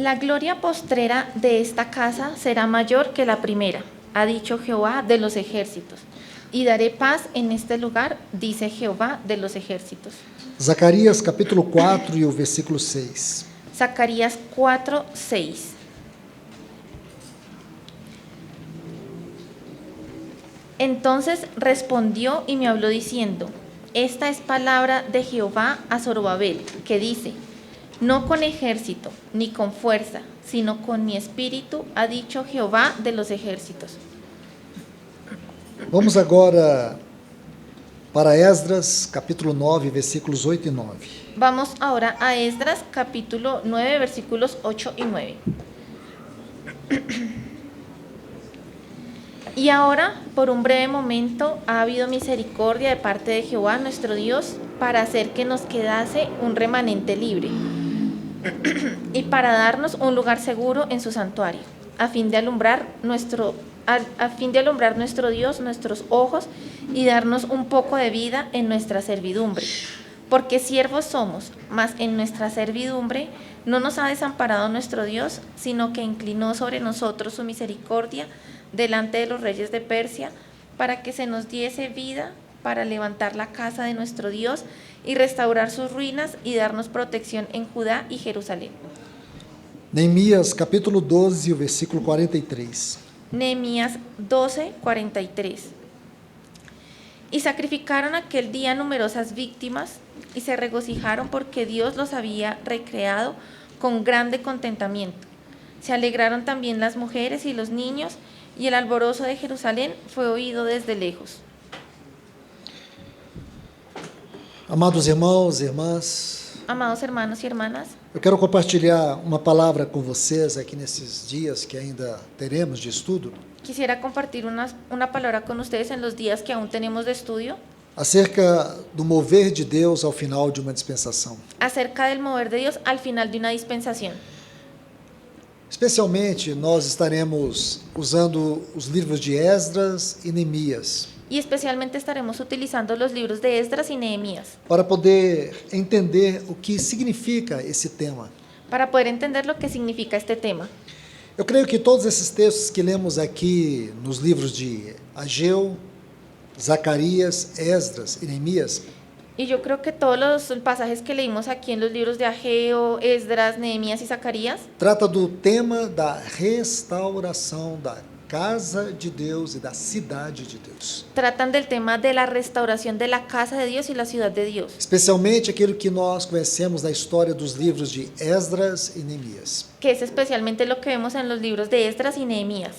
La gloria postrera de esta casa será mayor que la primera, ha dicho Jehová de los ejércitos. Y daré paz en este lugar, dice Jehová de los ejércitos. Zacarias capítulo 4 e o versículo 6. Zacarías 4, 6. Entonces respondió y me habló diciendo: esta es palabra de Jehová a Zorobabel, que dice: no con ejército ni con fuerza, sino con mi espíritu, ha dicho Jehová de los ejércitos. Vamos agora para Esdras capítulo 9, versículos 8 e 9. Vamos ahora a Esdras capítulo 9, versículos 8 y 9. Y ahora, por un breve momento, ha habido misericordia de parte de Jehová nuestro Dios para hacer que nos quedase un remanente libre y para darnos un lugar seguro en su santuario, a fin de alumbrar nuestro Dios nuestros ojos y darnos un poco de vida en nuestra servidumbre. Porque siervos somos, mas en nuestra servidumbre no nos ha desamparado nuestro Dios, sino que inclinó sobre nosotros su misericordia delante de los reyes de Persia, para que se nos diese vida para levantar la casa de nuestro Dios y restaurar sus ruinas y darnos protección en Judá y Jerusalén. Neemias capítulo 12, o versículo 43. Nehemías 12, 43. Y sacrificaron aquel día numerosas víctimas y se regocijaron porque Dios los había recreado con grande contentamiento. Se alegraron también las mujeres y los niños, y el alborozo de Jerusalén fue oído desde lejos. Amados irmãos e irmãs, Amados hermanos y hermanas, eu quero compartilhar uma palavra com vocês aqui nesses dias que ainda teremos de estudo, quisiera compartir una palabra con ustedes en los días que aún tenemos de estudio, acerca do mover de Deus ao final de uma dispensação. acerca del mover de Dios al final de una dispensación. Especialmente, nós estaremos usando os livros de Esdras e Neemias Y especialmente estaremos utilizando los libros de Esdras y Nehemías para poder entender o que significa esse tema. para poder entender lo que significa este tema. Eu creio que todos esses textos que lemos aqui nos livros de Ageu, Zacarias, Esdras e Neemias Y yo creo que todos los pasajes que leímos aquí en los libros de Ageo, Esdras, Nehemías y Zacarías trata do tema da restauração da casa de Deus e da cidade de Deus. tratan del tema de la restauración de la casa de Dios y la ciudad de Dios, Especialmente aquilo que nós conhecemos da história dos livros de Esdras e Neemias. que es especialmente lo que vemos en los libros de Esdras y Nehemías.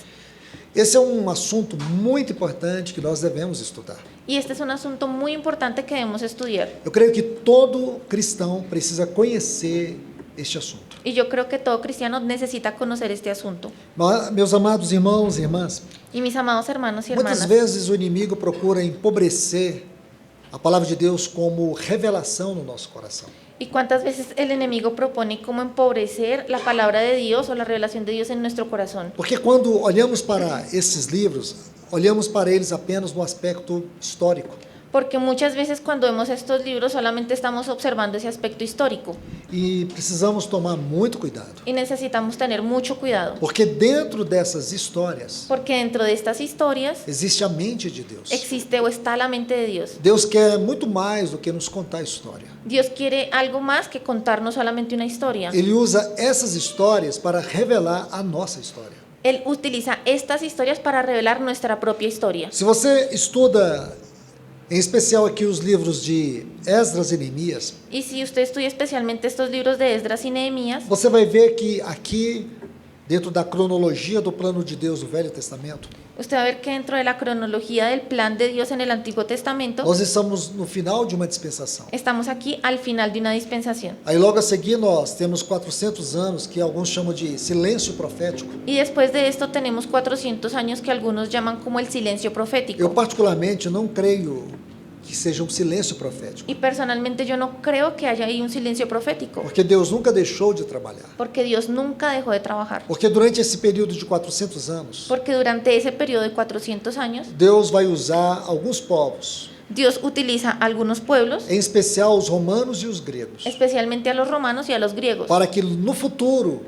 Esse é um assunto muito importante que nós devemos estudar. Y este es un asunto muy importante que debemos estudiar. Eu creio que todo cristão precisa conhecer este assunto. Y yo creo que todo cristiano necesita conocer este asunto. Mas, meus amados irmãos e irmãs, Y mis amados hermanos y muitas hermanas, vezes o inimigo procura empobrecer a palavra de Deus como revelação no nosso coração. ¿y cuántas veces el enemigo propone cómo empobrecer la palabra de Dios o la revelación de Dios en nuestro corazón? Porque quando olhamos para esses livros, olhamos para eles apenas no aspecto histórico. Porque muchas veces cuando vemos estos libros solamente estamos observando ese aspecto histórico E precisamos tomar muito cuidado. y necesitamos tener mucho cuidado. Porque dentro dessas histórias Porque dentro de estas historias existe a mente de Deus. existe o está la mente de Dios. Deus quer muito mais do que nos contar a história. Dios quiere algo más que contarnos solamente una historia. Ele usa essas histórias para revelar a nossa história. Él utiliza estas historias para revelar nuestra propia historia. Se você estuda, em especial aqui os livros de Esdras e Neemias, Y si usted estudia especialmente estos libros de Esdras y Nehemías, você vai ver que aqui, dentro da cronologia do plano de Deus do Velho Testamento, usted va a ver que dentro de la cronología del plan de Dios en el Antiguo Testamento, nós estamos no final de uma dispensação. estamos aquí al final de una dispensación. Aí logo a seguir nós temos 400 anos, que alguns chamam de silêncio profético. Y después de esto tenemos 400 años que algunos llaman como el silencio Eu profético. particularmente não creio que seja um silêncio profético, Y personalmente yo no creo que haya ahí un silencio profético, porque Deus nunca deixou de trabalhar. porque Dios nunca dejó de trabajar. Porque durante esse período de 400 anos, Porque durante ese periodo de 400 años, Deus vai usar alguns povos, Dios utiliza a algunos pueblos, em especial os romanos e os gregos, especialmente a los romanos y a los griegos, para que no futuro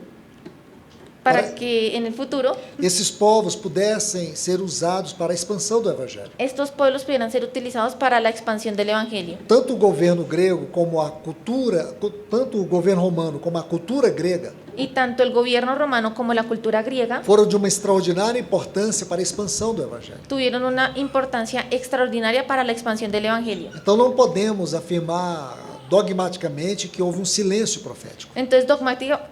para que en el futuro esses povos pudessem ser usados para a expansão do Evangelho. estos pueblos pudieran ser utilizados para la expansión del Evangelio. Tanto o governo grego como a cultura, tanto o governo romano como a cultura grega Y tanto el gobierno romano como la cultura griega foram de uma extraordinária importância para a expansão do Evangelho. tuvieron una importancia extraordinaria para la expansión del Evangelio. Então não podemos afirmar dogmaticamente que houve um silêncio profético. Entonces,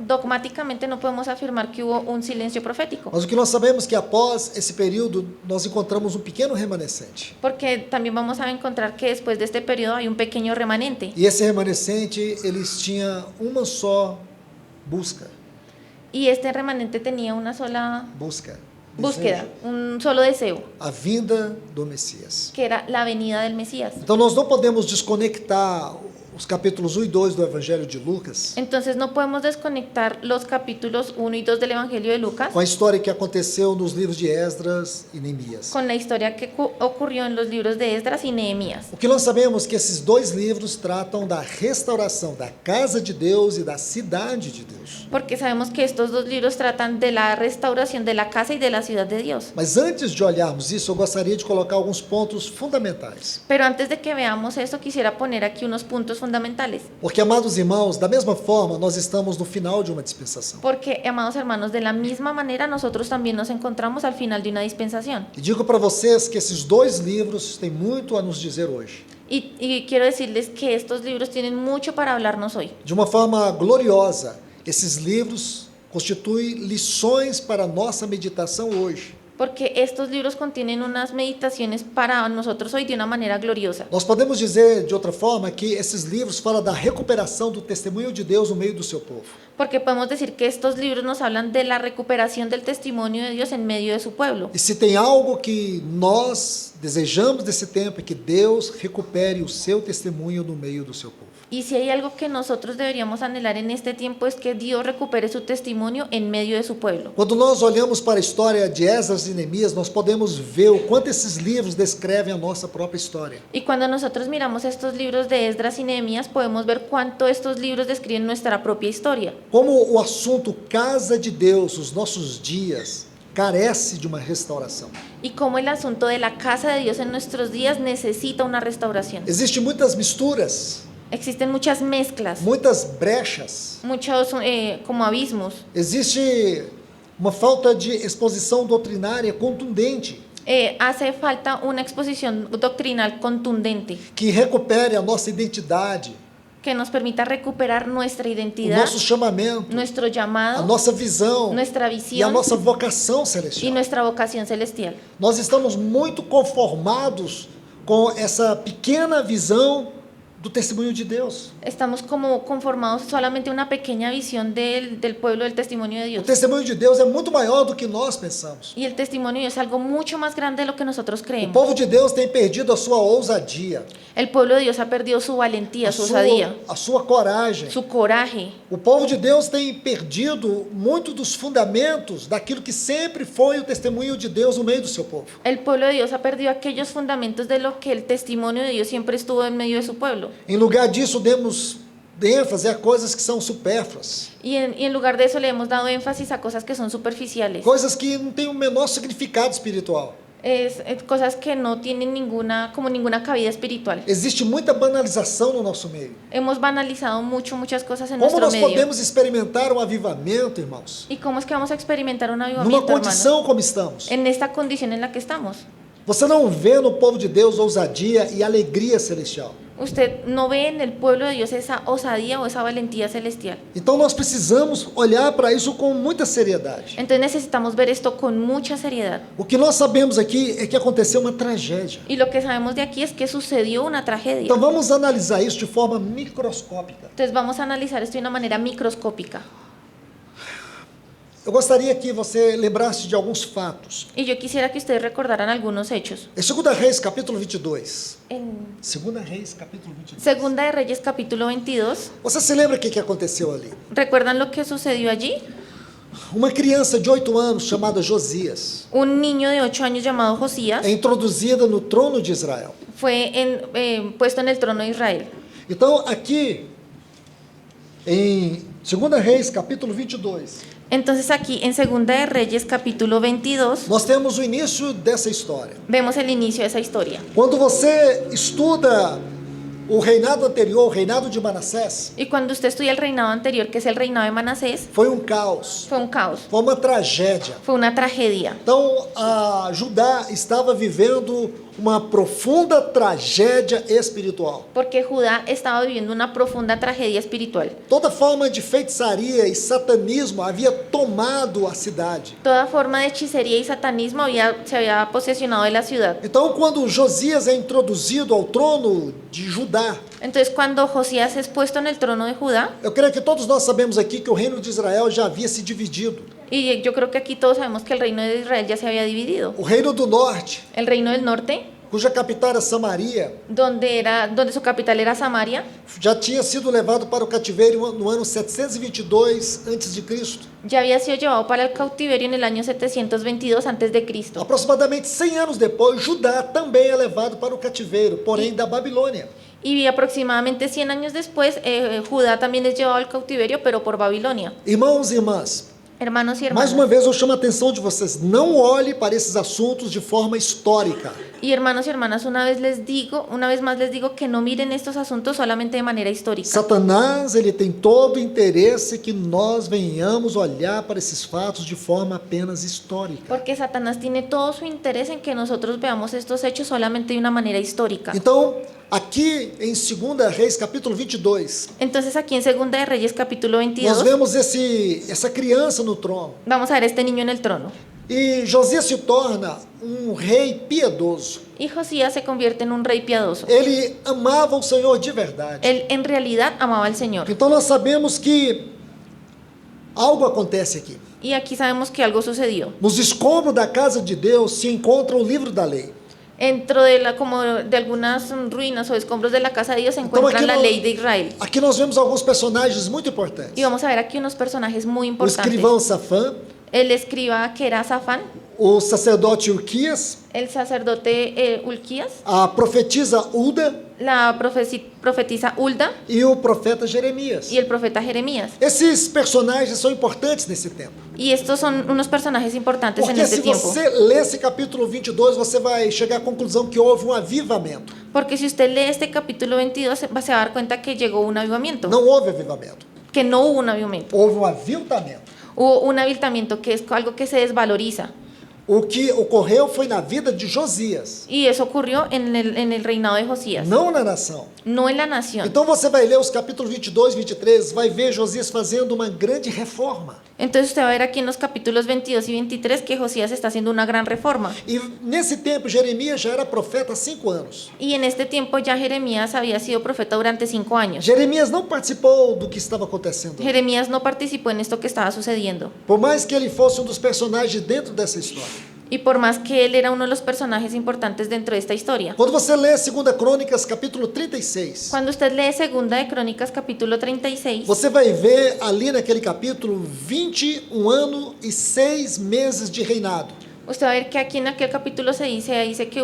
dogmáticamente no podemos afirmar que hubo un silencio profético, Mas o que nós sabemos é que após esse período nós encontramos um pequeno remanescente. porque también vamos a encontrar que después de este periodo hay un pequeño remanente. E esse remanescente, eles tinham uma só busca. Y este remanente tenía una sola Busca. búsqueda, un solo deseo, A vinda do Messias. que era la venida del Mesías. Então nós não podemos desconectar os capítulos 1 e 2 do Evangelho de Lucas Entonces no podemos desconectar los capítulos 1 y 2 del Evangelio de Lucas com a história que aconteceu nos livros de Esdras e Neemias. con la historia que ocurrió en los libros de Esdras y Nehemías. O que nós sabemos é que esses dois livros tratam da restauração da casa de Deus e da cidade de Deus. Porque sabemos que estos dos libros tratan de la restauración de la casa y de la ciudad de Dios. Mas antes de olharmos isso, eu gostaria de colocar alguns pontos fundamentais. Pero antes de que veamos eso, quisiera poner aquí unos puntos fundamentales. Porque, amados irmãos, da mesma forma, nós estamos no final de uma dispensação. Porque, amados hermanos, de la misma manera nosotros también nos encontramos al final de una dispensación. E digo para vocês que esses dois livros têm muito a nos dizer hoje. Y quiero decirles que estos libros tienen mucho para hablarnos hoy. De uma forma gloriosa, esses livros constituem lições para a nossa meditação hoje. Porque estos libros contienen unas meditaciones para nosotros hoy de una manera gloriosa. Nós podemos dizer de outra forma que esses livros falam da recuperação do testemunho de Deus no meio do seu povo. Porque podemos decir que estos libros nos hablan de la recuperación del testimonio de Dios en medio de su pueblo. E se tem algo que nós desejamos desse tempo é que Deus recupere o seu testemunho no meio do seu povo. Y si hay algo que nosotros deberíamos anhelar en este tiempo es que Dios recupere su testimonio en medio de su pueblo. Quando nós olhamos para a história de Esdras e Neemias, nós podemos ver o quanto esses livros descrevem a nossa própria história. Y cuando nosotros miramos estos libros de Esdras y Nehemías, podemos ver cuánto estos libros describen nuestra propia historia. Como o assunto casa de Deus, os nossos dias, carece de uma restauração. Y cómo el asunto de la casa de Dios en nuestros días necesita una restauración. Existem muitas misturas, Existen muchas mezclas, muitas brechas. muchos como abismos. Existe uma falta de exposição doutrinária contundente Hace falta una exposición doctrinal contundente que recupere a nossa identidade, que nos permita recuperar nuestra o identidad, nosso chamamento, nuestro a llamado, nossa visão nuestra e a visión nossa vocação y celestial. nuestra vocación celestial. Nós estamos muito conformados com essa pequena visão do testemunho de Deus. Estamos como conformados solamente una pequeña visión del pueblo del testimonio de O Dios. testemunho de Deus é muito maior do que nós pensamos. Y el testimonio de Dios es algo mucho más grande de lo que nosotros O creemos. povo de Deus tem perdido a sua ousadia, El pueblo de Dios ha perdido su valentía, su osadía, a sua coragem. su coraje. O povo de Deus tem perdido muito dos fundamentos daquilo que sempre foi o testemunho de Deus no meio do seu povo. El pueblo de Dios ha perdido aquellos fundamentos de lo que el testimonio de Dios siempre estuvo en medio de su pueblo. Em lugar disso, demos ênfase a coisas que são supérfluas, Y en lugar de eso le hemos dado énfasis a cosas que son superficiales. coisas que não têm o menor significado espiritual. Es cosas que no tienen ninguna cabida espiritual. Existe muita banalização no nosso meio. Hemos banalizado muchas cosas en Como nuestro nós medio. podemos experimentar um avivamento, irmãos? ¿Y cómo es que vamos a experimentar un Numa avivamiento, hermanos? condição como estamos. En esta condición en la que estamos. Você não vê no povo de Deus ousadia e alegria celestial. Usted no ve en el pueblo de Dios esa osadía o esa valentía celestial. Então nós precisamos olhar para isso com muita seriedade. Entonces necesitamos ver esto con mucha seriedad. O que nós sabemos aqui é que aconteceu uma tragédia. Y lo que sabemos de aquí es que sucedió una tragedia. Então vamos analisar isso de forma microscópica. Entonces vamos a analizar esto de una manera microscópica. Eu gostaria que você lembrasse de alguns fatos. Y yo quisiera que ustedes recordaran algunos hechos. Em 2 Reis, capítulo 22. En 2 Reis, capítulo 22. Segunda de Reyes, capítulo 22, Você se lembra o que aconteceu ali? ¿recuerdan lo que sucedió allí? Uma criança de 8 anos, chamada Josias, Un niño de 8 años llamado Josías é introduzida no trono de Israel. fue puesto en el trono de Israel. Então, aqui, em 2 Reis, capítulo 22, Entonces aquí en Segunda de Reyes capítulo 22 nós temos o início dessa história. vemos el inicio de esa historia. Quando você estuda o reinado anterior, o reinado de Manassés, Y cuando usted estudia el reinado anterior, que es el reinado de Manasés, foi um caos, fue un caos, foi uma tragédia. fue una tragedia. Então, a Judá estava vivendo uma profunda tragédia espiritual. Porque Judá estaba viviendo una profunda tragedia espiritual. Toda forma de feitiçaria e satanismo havia tomado a cidade. Toda forma de hechicería y satanismo se había posesionado de la ciudad. Então, quando Josias é introduzido ao trono de Judá, Entonces cuando Josías es puesto en el trono de Judá, eu creio que todos nós sabemos aqui que o reino de Israel já havia se dividido. y yo creo que aquí todos sabemos que el reino de Israel ya se había dividido. O reino do norte, El reino del norte, cuja capital era Samaria, donde su capital era Samaria, já tinha sido levado para o cativeiro no ano 722 a.C. ya había sido llevado para el cautiverio en el año 722 antes de Cristo. Aproximadamente 100 anos depois, Judá também é levado para o cativeiro, porém da Babilônia. Y aproximadamente 100 años después, Judá también es llevado al cautiverio, pero por Babilonia. Irmãos e irmãs, Hermanos y mais hermanas. uma vez eu chamo a atenção de vocês, não olhe para esses assuntos de forma histórica. Y hermanos y hermanas, una vez más les digo que no miren estos asuntos solamente de manera histórica. Satanás, ele tem todo o interesse que nós venhamos olhar para esses fatos de forma apenas histórica. Porque Satanás tiene todo su interés en que nosotros veamos estos hechos solamente de una manera histórica. Então, aqui em 2 Reis, capítulo 22, Entonces aquí en Segunda de Reyes capítulo nós 22 vemos essa criança no trono. vamos a ver este niño en el trono. E Josias se torna um rei piedoso. Y Josías se convierte en un rey piadoso. Ele amava o Senhor de verdade. Él en realidad amaba al Señor. Então nós sabemos que algo acontece aqui. Y aquí sabemos que algo sucedió. Nos escombros da casa de Deus se encontra o livro da lei. Dentro como de algunas ruinas o escombros de la casa de Dios se encuentra la ley de Israel. Aqui nós vemos alguns personagens muito importantes. Y vamos a ver aquí unos personajes muy O importantes. escrivão Safã, El escriba que era Safán, o sacerdote Urquias, el sacerdote Ulquías, a profetisa Ulda la profetisa Ulda e o profeta Jeremias. y el profeta Jeremías. Esses personagens são importantes nesse tempo. Y estos son unos personajes importantes en Porque este se tiempo. você ler esse capítulo 22, você vai chegar à conclusão que houve um avivamento. Porque si usted lee este capítulo 22 se va a dar cuenta que llegó un avivamiento. Não houve avivamento, Que no hubo un avivamiento. houve um aviltamento. Hubo un aviltamiento que es algo que se desvaloriza. O que ocorreu foi na vida de Josias, Y eso ocurrió en el reinado de Josías, não na nação. no en la nación. Então você vai ler os capítulos 22, 23, vai ver Josias fazendo uma grande reforma. Entonces usted va a ver aquí en los capítulos 22 y 23 que Josías está haciendo una gran reforma. E nesse tempo, Jeremias já era profeta há 5 anos. Y en este tiempo ya Jeremías había sido profeta durante 5 años. Jeremias não participou do que estava acontecendo. Jeremías no participó en esto que estaba sucediendo. Por mais que ele fosse um dos personagens dentro dessa história. Y por más que él era uno de los personajes importantes dentro de esta historia. Quando você lê 2 Crônicas, capítulo 36, Cuando usted lee Segunda de Crónicas capítulo 36, você vai ver ali naquele capítulo 21 anos e 6 meses de reinado. usted va a ver que aquí en aquel capítulo se dice que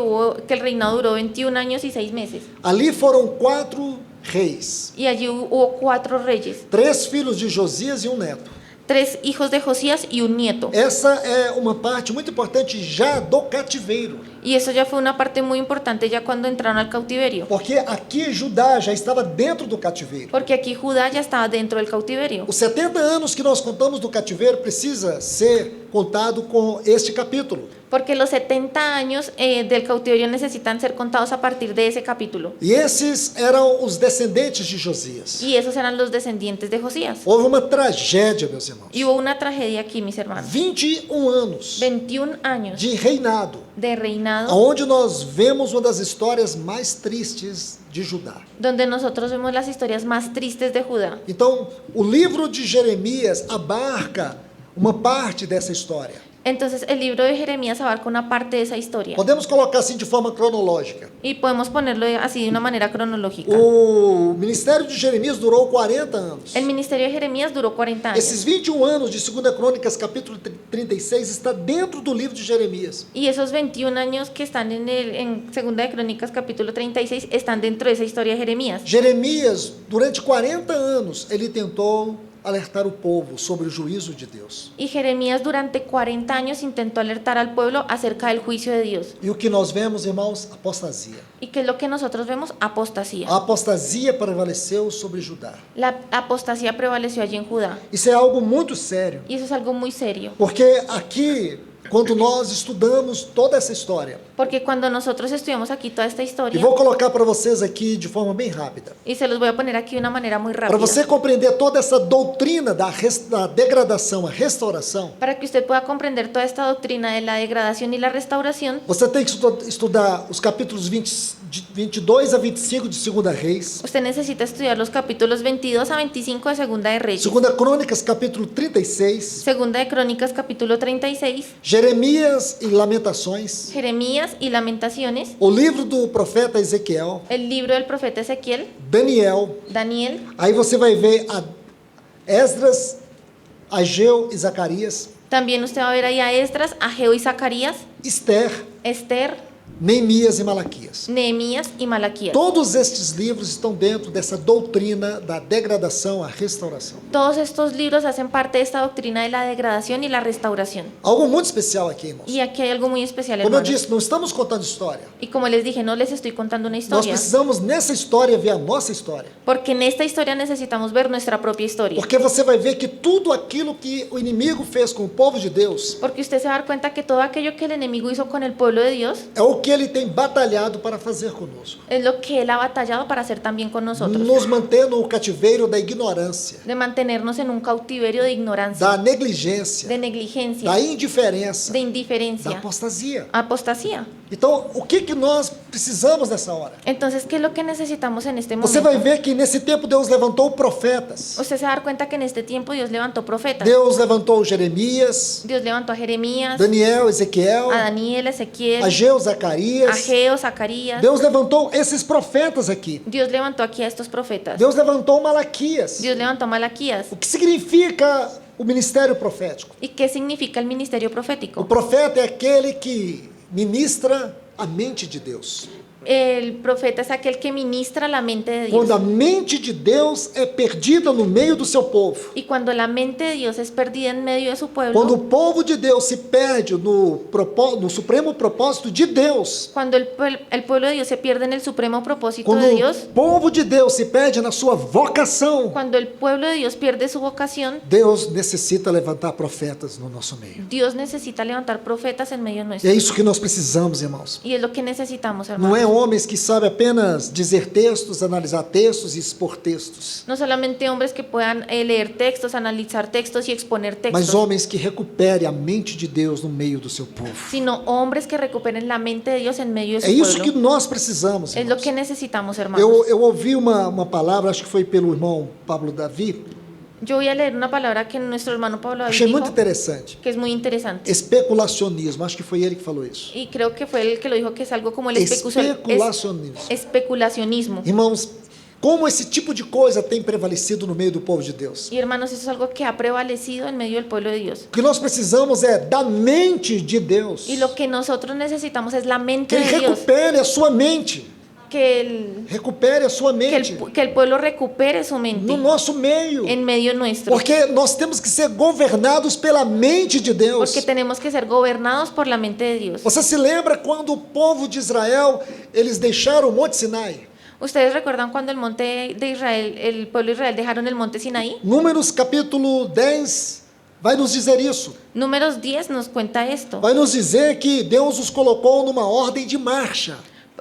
el reinado duró 21 años y 6 meses. Ali foram 4 reis, Y allí hubo 4 reyes, 3 filhos de Josias e um neto. 3 hijos de Josías y un nieto. Essa é uma parte muito importante já do cativeiro, Y eso ya fue una parte muy importante ya cuando entraron al cautiverio. porque aqui Judá já estava dentro do cativeiro. Porque aquí Judá ya estaba dentro del cautiverio. Os 70 anos que nós contamos do cativeiro precisa ser contado com este capítulo. Porque los 70 años del cautiverio necesitan ser contados a partir de ese capítulo. E esses eram os descendentes de Josias. Y esos eran los descendientes de Josías. Houve uma tragédia, meus irmãos. Y hubo una tragedia aquí, mis hermanos. 21 anos 21 años de reinado, de reinado, onde nós vemos uma das histórias mais tristes de Judá. donde nosotros vemos las historias más tristes de Judá. Então, o livro de Jeremias abarca uma parte dessa história. Entonces el libro de Jeremías abarca una parte de esa historia. Podemos colocar assim de forma cronológica. Y podemos ponerlo así de una manera cronológica. O ministério de Jeremias durou 40 anos. El ministerio de Jeremías duró 40 años. Esses 21 anos de 2 Crônicas, capítulo 36, está dentro do livro de Jeremias. Y esos 21 años que están en Segunda de Crónicas capítulo 36 están dentro de esa historia de Jeremías. Jeremias, durante 40 anos, ele tentou alertar o povo sobre o juízo de Deus. Y Jeremías durante 40 años intentó alertar al pueblo acerca del juicio de Dios. E o que nós vemos, irmãos? Apostasia. ¿Y qué es lo que nosotros vemos? Apostasía. A apostasia prevaleceu sobre Judá. La apostasía prevaleció allí en Judá. Isso é algo muito sério, Y eso es algo muy serio. porque aqui, quando nós estudamos toda essa história, Porque cuando nosotros estudiamos aquí toda esta e historia, vou colocar para vocês aqui de forma bem rápida, y se los voy a poner aquí de una manera muy para rápida, você compreender toda essa doutrina da degradação, a restauração, para que usted pueda comprender toda esta doctrina de la degradación y la restauración, você tem que estudar os capítulos 22 a 25 de 2 Reis, usted necesita estudiar los capítulos 22 a 25 de Segunda de Reyes, 2 Crônicas, capítulo 36, Segunda de Crónicas, capítulo 36, Jeremias e Lamentações, Jeremías y Lamentaciones, o livro do profeta Ezequiel, el libro del profeta Ezequiel, Daniel. Daniel. Aí você vai ver a Esdras, Ageu e Zacarias, También usted va a ver ahí a Esdras, Ageo y Zacarías, Esther, Esther, Neemias e Malaquias. Nehemías y Malaquías. Todos estes livros estão dentro dessa doutrina da degradação à restauração. Todos estos libros hacen parte de esta doctrina de la degradación y la restauración. Algo muito especial aqui, irmãos. Y aquí hay algo muy especial, Como eu hermanos. disse, não estamos contando história. Y como les dije, no les estoy contando una Nós historia, precisamos nessa história ver a nossa história. porque en esta historia necesitamos ver nuestra propia historia. Porque você vai ver que tudo aquilo que o inimigo fez com o povo de Deus Porque usted se va a dar cuenta que todo aquello que el enemigo hizo con el pueblo de Dios é o que ele tem batalhado para fazer conosco. es lo que él ha batallado para hacer también con nosotros. Nos manter no cativeiro da ignorância, De mantenernos en un cautiverio de ignorancia, da negligência, de negligencia, da indiferença, de da indiferencia, apostasia. apostasía. Então, o que nós precisamos nessa hora? Entonces, ¿qué es lo que necesitamos en este Você momento? vai ver que nesse tempo Deus levantou profetas. Usted se va a dar cuenta que en este tiempo Dios levantó profetas. Deus levantou Jeremias, Dios levantó a Jeremías, Daniel, Ezequiel, a Daniel, Ezequiel, Ageu, Zacarias. Ageo, Zacarías. Deus levantou esses profetas aqui. Dios levantó aquí a estos profetas. Deus levantou Malaquias. Dios levantó a Malaquías. O que significa o ministério profético? ¿Y qué significa el ministerio O profético? profeta é aquele que ministra a mente de Deus. El profeta es aquel que ministra la mente de Dios. Quando a mente de Deus é perdida no meio do seu povo, Y cuando la mente de Dios es perdida en medio de su quando pueblo, o povo de Deus se perde no supremo propósito de Deus, cuando el pueblo de Dios se pierde en el supremo propósito quando de o Dios, povo de Deus se perde na sua vocação, cuando el pueblo de Dios pierde su vocación, Deus necessita levantar profetas no nosso meio. Dios necesita levantar profetas en medio E nuestro. é isso que nós precisamos, irmãos. Y es lo que necesitamos, Não é hermanos. homens que sabem apenas dizer textos, analisar textos e expor textos, No solamente hombres que puedan leer textos, analizar textos y exponer mas textos, homens que recuperem a mente de Deus no meio do seu povo. sino hombres que recuperen la mente de Dios en medio de É su isso que pueblo. nós precisamos, Es lo irmãos. que necesitamos, hermanos. Eu ouvi uma palavra, acho que foi pelo irmão Pablo Davi, Yo voy a leer una palabra que nuestro hermano Pablo David achei dijo, muito interessante. que es muy interesante. Especulacionismo, acho que foi ele que falou isso. Y creo que fue él que lo dijo, que es algo como el Especulacionismo. especulacionismo. Irmãos, como esse tipo de coisa tem prevalecido no meio do povo de Deus? Y hermanos, eso es algo que ha prevalecido en medio del pueblo de Dios. O que nós precisamos é da mente de Deus. Y lo que nosotros necesitamos es la Que mente ele de Dios, recupere a sua mente. Recupere a sua que mente que el pueblo recupere su no mente nosso meio. en medio nuestro. Porque nós temos que ser governados pela mente de Deus. Porque tenemos que ser gobernados por la mente de Dios. Você se lembra quando o povo de Israel, eles deixaram o Monte Sinai? ¿Ustedes recuerdan cuando el monte de Israel, el pueblo de Israel dejaron el monte Sinaí? Números capítulo 10 vai nos dizer isso. Números 10 nos cuenta esto. Vai nos dizer que Deus os colocou numa ordem de marcha.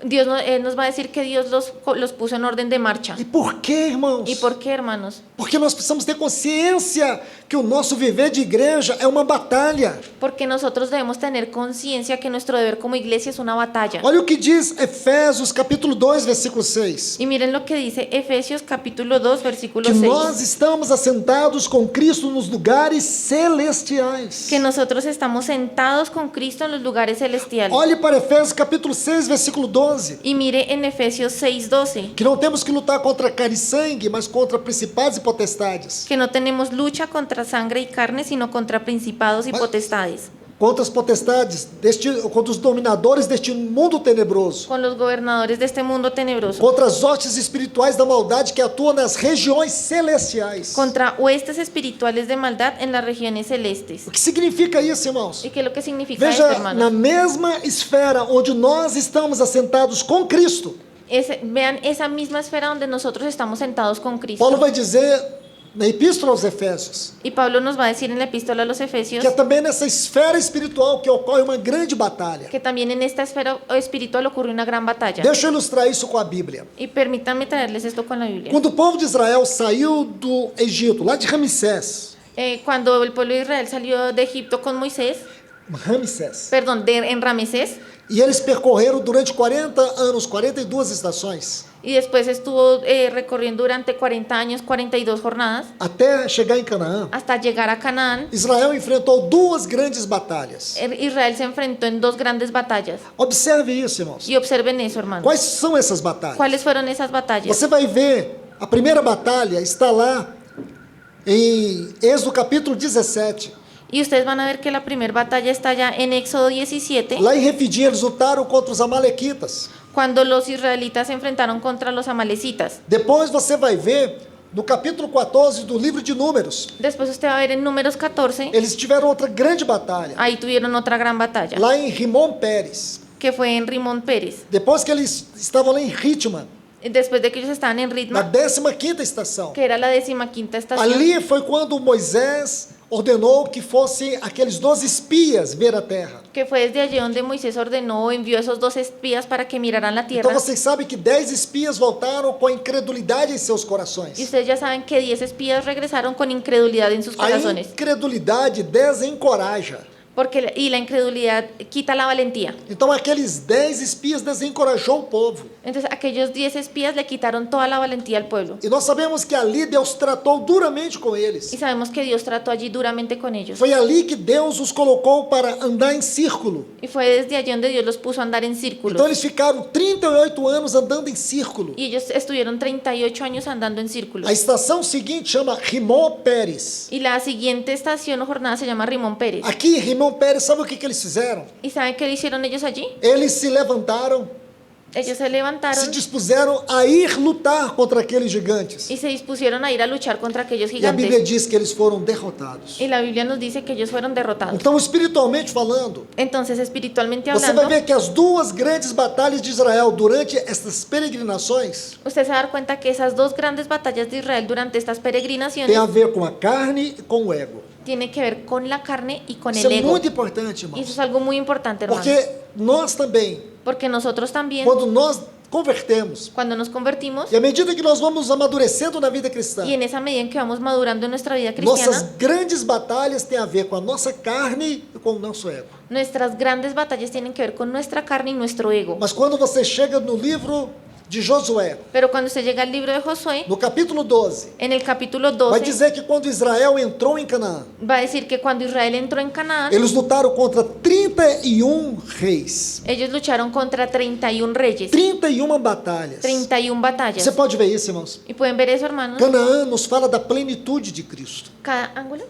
Dios nos va a decir que Dios los puso en orden de marcha. E por quê, irmãos? ¿Y por qué, hermanos? Porque nós precisamos ter consciência que o nosso viver de igreja é uma batalha. Porque nosotros debemos tener conciencia que nuestro deber como iglesia es una batalla. Olha o que diz Efésios capítulo 2, versículo 6. Y miren lo que dice Efesios capítulo 2, versículo Que 6. nós estamos assentados com Cristo nos lugares celestiais. Que nosotros estamos sentados con Cristo en los lugares celestiales. Olhe para Efésios capítulo 6, versículo 12. Y mire en Efesios 6:12. Que não temos que lutar contra carne e sangue, mas contra principados e potestades. Que no tenemos lucha contra sangre y carne, sino contra principados y potestades. contra as potestades, contra os dominadores deste mundo tenebroso, con los gobernadores de este mundo tenebroso, contra as hostes espirituais da maldade que atuam nas regiões celestiais. contra huestes espirituales de maldad en las regiones celestes. O que significa isso, irmãos? ¿Y qué es lo que significa esto, Veja, hermanos? na mesma esfera onde nós estamos assentados com Cristo, Vean esa misma esfera donde nosotros estamos sentados con Cristo. Paulo vai dizer na Epístola aos Efésios Y Pablo nos va a decir en la epístola a los Efesios que é também nessa esfera espiritual que ocorre uma grande batalha. que también en esta esfera espiritual ocurre una gran batalla. Deixa eu ilustrar isso com a Bíblia. Y permítanme traerles esto con la Biblia. Quando o povo de Israel saiu do Egito, lá de Ramsés, Cuando el pueblo de Israel salió de Egipto con Moisés, en Ramesés, e eles percorreram durante 40 anos, 42 estações, y después estuvo recorriendo durante 40 años, 42 jornadas, até chegar em Canaã, hasta llegar a Canaán. Israel enfrentou duas grandes batalhas. Israel se enfrentó en dos grandes batallas. Observe isso, irmãos. Y observen eso, hermanos. Quais são essas batalhas? ¿Cuáles fueron esas batallas? Você vai ver, a primeira batalha está lá em Êxodo capítulo 17. Y ustedes van a ver que la primera batalla está ya en Éxodo 17, Lá em Refidim eles lutaram contra os amalequitas. cuando los israelitas se enfrentaron contra los amalecitas. Depois você vai ver no capítulo 14 do livro de Números, Después usted va a ver en Números 14, eles tiveram outra grande batalha, ahí tuvieron otra gran batalla, lá em Rimon Pérez. que fue en Rimón Pérez. Depois que eles estavam lá em Ritma, Después de que ellos estaban en na Ritma, 15ª estação. que era la 15ª estación, Ali foi quando Moisés ordenou que fossem aqueles 12 espias ver a terra. que fue desde allí donde Moisés ordenó, envió esos 2 espías para que miraran la tierra. Então vocês sabem que 10 espias voltaram com a incredulidade em seus corações. Y ustedes ya saben que 10 espías regresaron con incredulidad en sus A corazones. incredulidade desencoraja. Y la incredulidad quita la valentía. Então aqueles 10 espias desencorajou o povo. Entonces aquellos 10 espías le quitaron toda la valentía al pueblo. E nós sabemos que ali Deus tratou duramente com eles. Y sabemos que Dios trató allí duramente con ellos. Foi ali que Deus os colocou para andar em círculo. Y fue desde allí donde Dios los puso a andar en círculos. Então eles ficaram 38 anos andando em círculo. Y ellos estuvieron 38 años andando en círculos. A estação seguinte chama Rimon Pérez. Y la siguiente estación o jornada se llama Rimón Pérez. Aqui em Rimon Pérez, sabe o que eles fizeram? ¿Y saben qué le hicieron ellos allí? Eles se levantaram, Ellos se se levantaron dispuseram a ir lutar contra aqueles gigantes. y se dispusieron a ir a luchar contra aquellos E a Bíblia gigantes. diz que eles foram derrotados. Y la Biblia nos dice que ellos fueron derrotados. Então, espiritualmente falando, Entonces, espiritualmente você vai hablando, ver que as duas grandes batalhas de Israel durante estas peregrinações usted se va a dar cuenta que esas dos grandes batallas de Israel durante estas peregrinaciones têm a ver com a carne e com o ego. tiene que ver con la carne y con Isso el é ego. muito importante, Y eso irmãos. es algo muy importante, hermano. Porque nós também, Porque nosotros también, quando nós convertemos, cuando nos convertimos, e à medida que nós vamos amadurecendo na vida cristã, y en esa medida en que vamos madurando en nuestra vida cristiana, nossas grandes batalhas têm a ver com a nossa carne e com o nosso ego. nuestras grandes batallas tienen que ver con nuestra carne y nuestro ego. Mas quando você chega no livro de Josué, Pero cuando usted llega al libro de Josué, no capítulo 12, en el capítulo vai 12, dizer que quando Israel entrou em Canaã, va a decir que cuando Israel entró en Canaán, eles lutaram contra 31 reis, ellos lucharon contra 31 reyes, 31 batalhas. 31 batallas. Você pode ver isso, irmãos? Y pueden ver eso, hermanos. Canaã nos fala da plenitude de Cristo. Cada ángulo.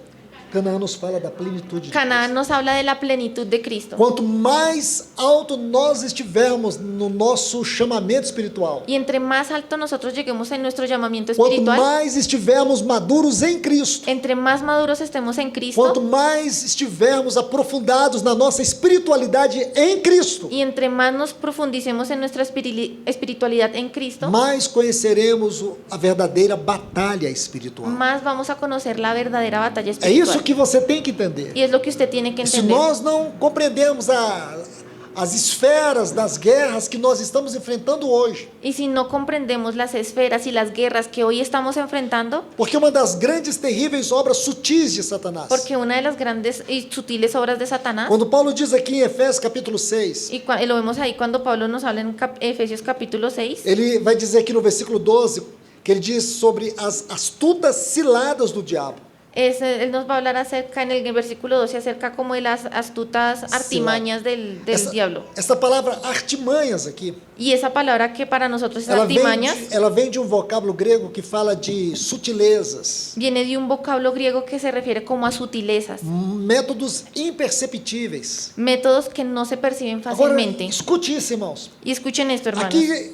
Canaã nos fala da plenitude de Canaán Cristo. nos habla de la plenitud de Cristo. Quanto mais alto nós estivermos no nosso chamamento espiritual, Y entre más alto nosotros lleguemos en nuestro llamamiento quanto espiritual, mais estivermos maduros em Cristo, entre más maduros estemos en quanto Cristo, mais estivermos aprofundados na nossa espiritualidade em Cristo, y entre más nos profundicemos en nuestra espiritualidad en Cristo, mais conheceremos a verdadeira batalha espiritual. más vamos a conocer la verdadera batalla É espiritual. isso que você tem que entender. Y es lo que usted tiene que Se entender. nós não compreendemos as esferas das guerras que nós estamos enfrentando hoje, Y si no comprendemos las esferas y las guerras que hoy estamos enfrentando, porque uma das grandes, terríveis obras sutis de Satanás, porque una de las grandes y sutiles obras de Satanás, quando Paulo diz aqui em Efésios capítulo 6, y lo vemos ahí cuando Pablo nos habla en Efesios capítulo 6, ele vai dizer aqui no versículo 12, que ele diz sobre as astutas ciladas do diabo. Él nos va a hablar acerca, en el versículo 12, acerca como de las astutas artimañas del diablo. Essa palavra artimanhas aqui, Y esa palabra que para nosotros es ela artimañas, vem de um vocábulo grego que fala de sutilezas, viene de un vocablo griego que se refiere como a sutilezas, métodos imperceptíveis. métodos que no se perciben Agora, fácilmente. escute isso, irmãos. Y escuchen esto, hermanos. Aqui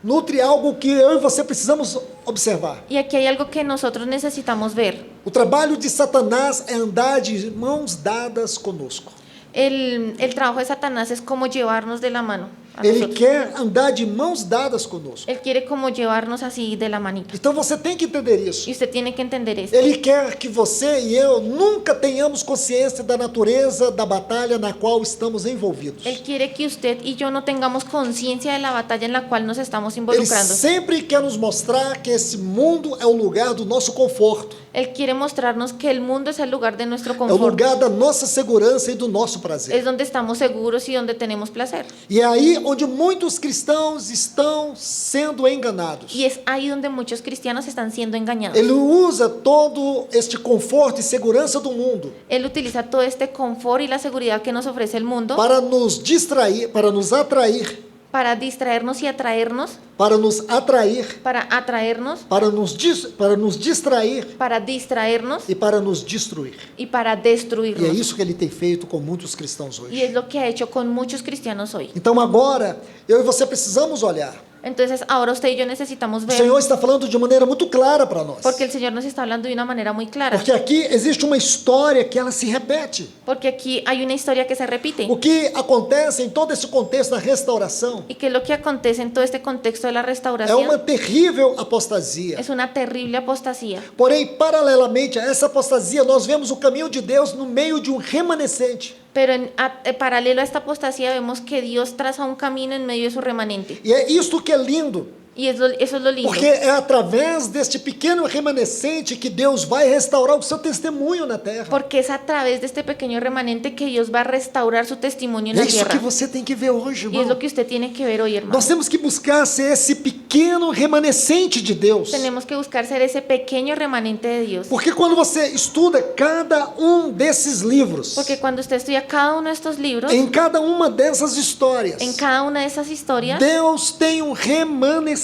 nutre algo que eu e você precisamos observar. Y aquí hay algo que nosotros necesitamos ver. O trabalho de Satanás é andar de mãos dadas conosco. El trabajo de Satanás es como llevarnos de la mano a Ele nosotros. quer andar de mãos dadas conosco. Él quiere como llevarnos así de la manita. Então você tem que entender isso. Y usted tiene que entender esto. Ele quer que você e eu nunca tenhamos consciência da natureza da batalha na qual estamos envolvidos. Él quiere que usted y yo no tengamos conciencia de la batalla en la cual nos estamos Ele involucrando. sempre quer nos mostrar que esse mundo é o lugar do nosso conforto, Él quiere mostrarnos que el mundo es el lugar de nuestro é o confort. lugar da nossa segurança e do nosso Es prazer. donde estamos seguros y donde tenemos placer. E é aí onde muitos cristãos estão sendo enganados. Y es ahí donde muchos cristianos están siendo engañados. Ele usa todo este conforto e segurança do mundo Él utiliza todo este confort y la seguridad que nos ofrece el mundo para nos distrair, para nos atrair, para distraernos y atraernos, para nos atrair, para atraernos, para nos distrair para distraernos e para nos destruir. y para E é destruirnos. isso que ele tem feito com muitos cristãos Y hoje. es lo que ha hecho con muchos cristianos hoy. Então agora, eu e você precisamos olhar. Entonces ahora usted y yo necesitamos O ver, Senhor está falando de maneira muito clara para nós. porque el Señor nos está hablando de una manera muy clara. Porque aqui existe uma história que ela se repete. Porque aquí hay una historia que se repite. O que acontece em todo esse contexto da restauração ¿Y qué es lo que acontece en todo este contexto de la é uma restauración? terrível apostasia. Es una terrible apostasía. Porém, paralelamente a essa apostasia, nós vemos o caminho de Deus no meio de um remanescente. Pero paralelo a esta apostasía vemos que Dios traza un camino en medio de su remanente. E é isto que é lindo. Y eso es lo lindo. Porque é através deste pequeno remanescente que Deus vai restaurar o seu testemunho na terra. Porque es a través de este pequeño remanente que Dios va a restaurar su testimonio en É la isso que tierra. você tem que ver hoje, Y es lo irmão. que usted tiene que ver hoy, hermano. Nós temos que buscar ser esse pequeno remanescente de Deus. Tenemos que buscar ser ese pequeño remanente de Dios. Porque quando você estuda cada um desses livros, Porque cuando usted estudia cada uno de estos libros, em cada uma dessas histórias, en cada una de esas historias, Deus tem um remanescente.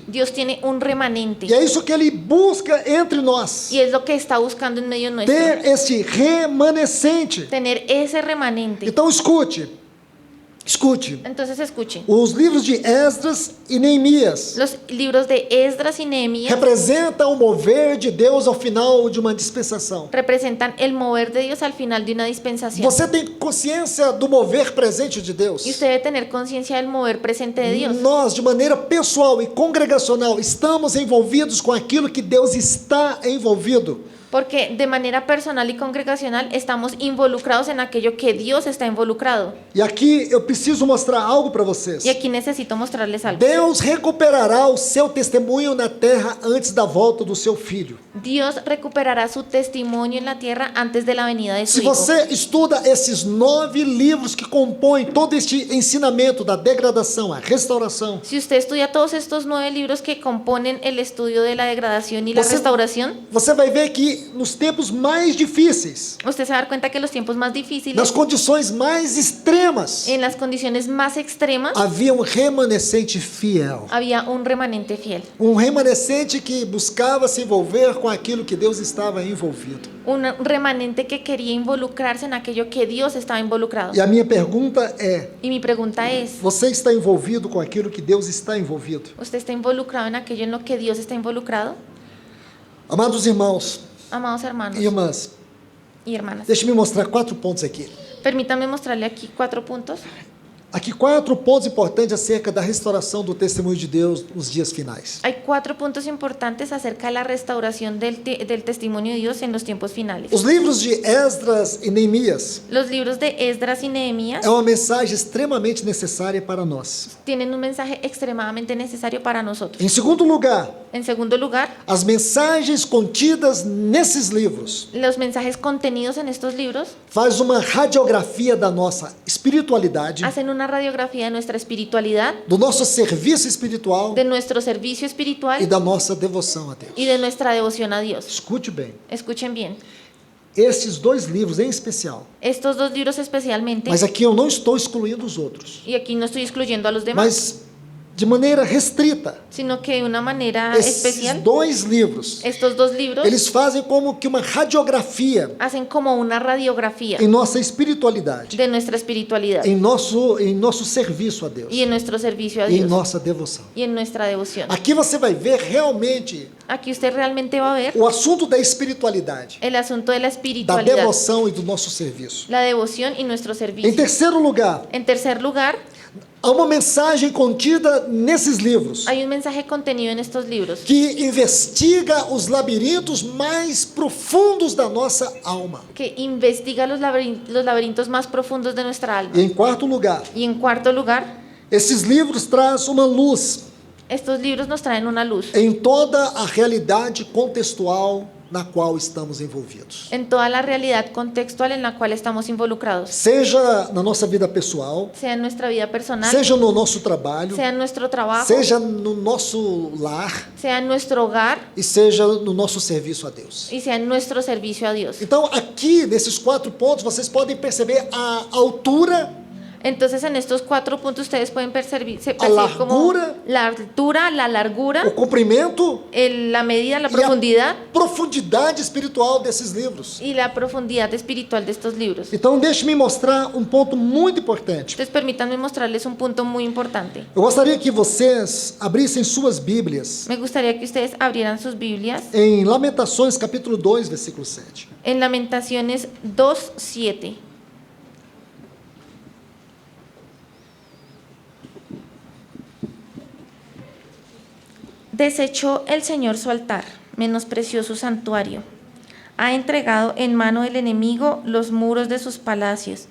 Dios tiene un remanente. E é isso que ele busca entre nós. Y es lo que está buscando en medio nuestro. Ter este remanescente. Tener ese remanente. Então escute. Entonces escuchen. Os livros de Esdras e Neemias Los libros de Esdras y Nehemías representam o mover de Deus ao final de uma dispensação. representan el mover de Dios al final de una dispensación. Você tem consciência do mover presente de Deus? Y usted debe tener conciencia del mover presente de Dios. Nós, de maneira pessoal e congregacional, estamos envolvidos com aquilo que Deus está envolvido. Porque de manera personal y congregacional estamos involucrados en aquello que Dios está involucrado. E aqui eu preciso mostrar algo para vocês. Y aquí necesito mostrarles algo. Deus recuperará o seu testemunho na terra antes da volta do seu filho. Dios recuperará su testimonio en la tierra antes de la venida de su Se Hijo. você estuda esses 9 livros que compõem todo este ensinamento da degradação, a restauração, Si usted estudia todos estos 9 libros que componen el estudio de la degradación y la restauración, você vai ver que nos tempos mais difíceis, usted se va a dar cuenta que en los tiempos más difíciles, nas condições mais extremas, en las condiciones más extremas, havia um remanescente fiel. había un remanente fiel. Um remanescente que buscava se envolver com aquilo que Deus estava envolvido. Un remanente que quería involucrarse en aquello que Dios estaba involucrado. E a minha pergunta é: Y mi pregunta es, você está envolvido com aquilo que Deus está envolvido? ¿usted está involucrado en aquello en lo que Dios está involucrado? Amados irmãos Amados hermanos e irmãs, y hermanas, deixe-me mostrar 4 pontos aqui. permítanme mostrarle aquí 4 puntos. Aqui 4 pontos importantes acerca da restauração do testemunho de Deus nos dias finais. Hay 4 puntos importantes acerca de la restauración del testimonio de Dios en los tiempos finales. Os livros de Esdras e Neemias Los libros de Esdras y Nehemías é uma mensagem extremamente necessária para nós. tienen un mensaje extremadamente necesario para nosotros. Em segundo lugar, En segundo lugar, as mensagens contidas nesses livros los mensajes contenidos en estos libros faz uma radiografia da nossa espiritualidade, hacen una radiografía de nuestra espiritualidad, do nosso serviço espiritual de nuestro servicio e espiritual da nossa devoção a Deus. y de nuestra devoción a Dios. Escute bem, Escuchen bien, esses dois livros em especial, estos dos libros especialmente, mas aqui eu não estou excluindo os outros, y aquí no estoy excluyendo a los demás, mas de maneira restrita, sino que de una manera esses especial, dois livros, estos dos libros eles fazem como que uma radiografia hacen como una radiografía em nossa espiritualidade, de nuestra espiritualidad em nosso serviço a Deus y en nuestro servicio a e em Dios nossa devoção. y en nuestra devoción. Aqui você vai ver realmente Aquí usted realmente va a ver o assunto da espiritualidade, el asunto de la da espiritualidad, devoção e do nosso serviço. la devoción y nuestro Em servicio. terceiro lugar, En tercer lugar, há uma mensagem contida nesses livros hay un mensaje contenido en estos libros que investiga os labirintos mais profundos da nossa alma. que investiga los laberintos más profundos de nuestra alma. E em quarto lugar, Y en cuarto lugar, esses livros trazem uma luz estos libros nos traen una luz em toda a realidade contextual na qual estamos envolvidos. en toda la realidad contextual en la cual estamos involucrados, Seja na nossa vida pessoal, sea en nuestra vida personal, seja no nosso trabalho, sea en nuestro trabajo, seja no nosso lar sea en nuestro hogar e seja no nosso serviço a Deus. y sea en nuestro servicio a Dios. Então, aqui nesses 4 pontos, vocês podem perceber a altura, Entonces, en estos 4 puntos ustedes pueden percibir como largura, la altura, la largura, o comprimento la medida, la e profundidad a profundidade espiritual desses livros. y la profundidad espiritual de estos libros. Então, deixe-me mostrar um ponto muito importante. Entonces, permítanme mostrarles un punto muy importante. Eu gostaria que vocês abrissem suas Bíblias Me gustaría que ustedes abrieran sus Biblias em Lamentações, capítulo 2, versículo 7. en Lamentaciones 2:7. Desechó el Señor su altar, menospreció su santuario. Ha entregado en mano del enemigo los muros de sus palacios.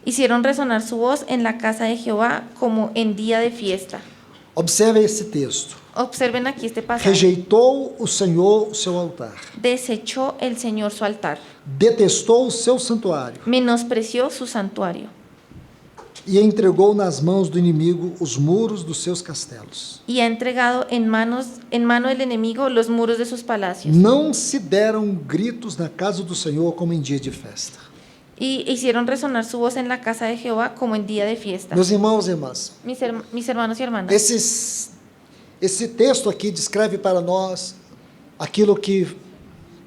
Hicieron resonar su voz en la casa de Jehová como en día de fiesta. Observe esse texto. Observen aquí este pasaje. Rejeitou o Senhor o seu altar, Desechó el Señor su altar, detestou o seu santuário menospreció su santuario e entregou nas mãos do inimigo os muros dos seus castelos. y ha entregado en mano del enemigo los muros de sus palacios. Não se deram gritos na casa do Senhor como em dia de festa. Y hicieron resonar su voz en la casa de Jehová como en día de fiesta. Meus irmãos e irmãs, Mis hermanos y hermanas, esse texto aqui descreve para nós aquilo que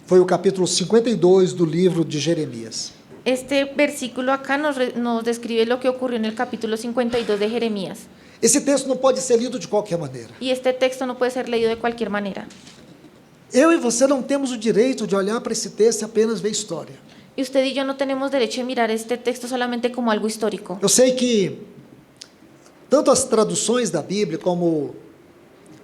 foi o capítulo 52 do livro de Jeremias. este versículo acá nos describe lo que ocurrió en el capítulo 52 de Jeremías. Esse texto não pode ser lido de qualquer maneira. Y este texto no puede ser leído de cualquier manera. Eu e você não temos o direito de olhar para esse texto e apenas ver história. Y usted y yo no tenemos derecho de mirar este texto solamente como algo histórico. Eu sei que tanto as traduções da Bíblia como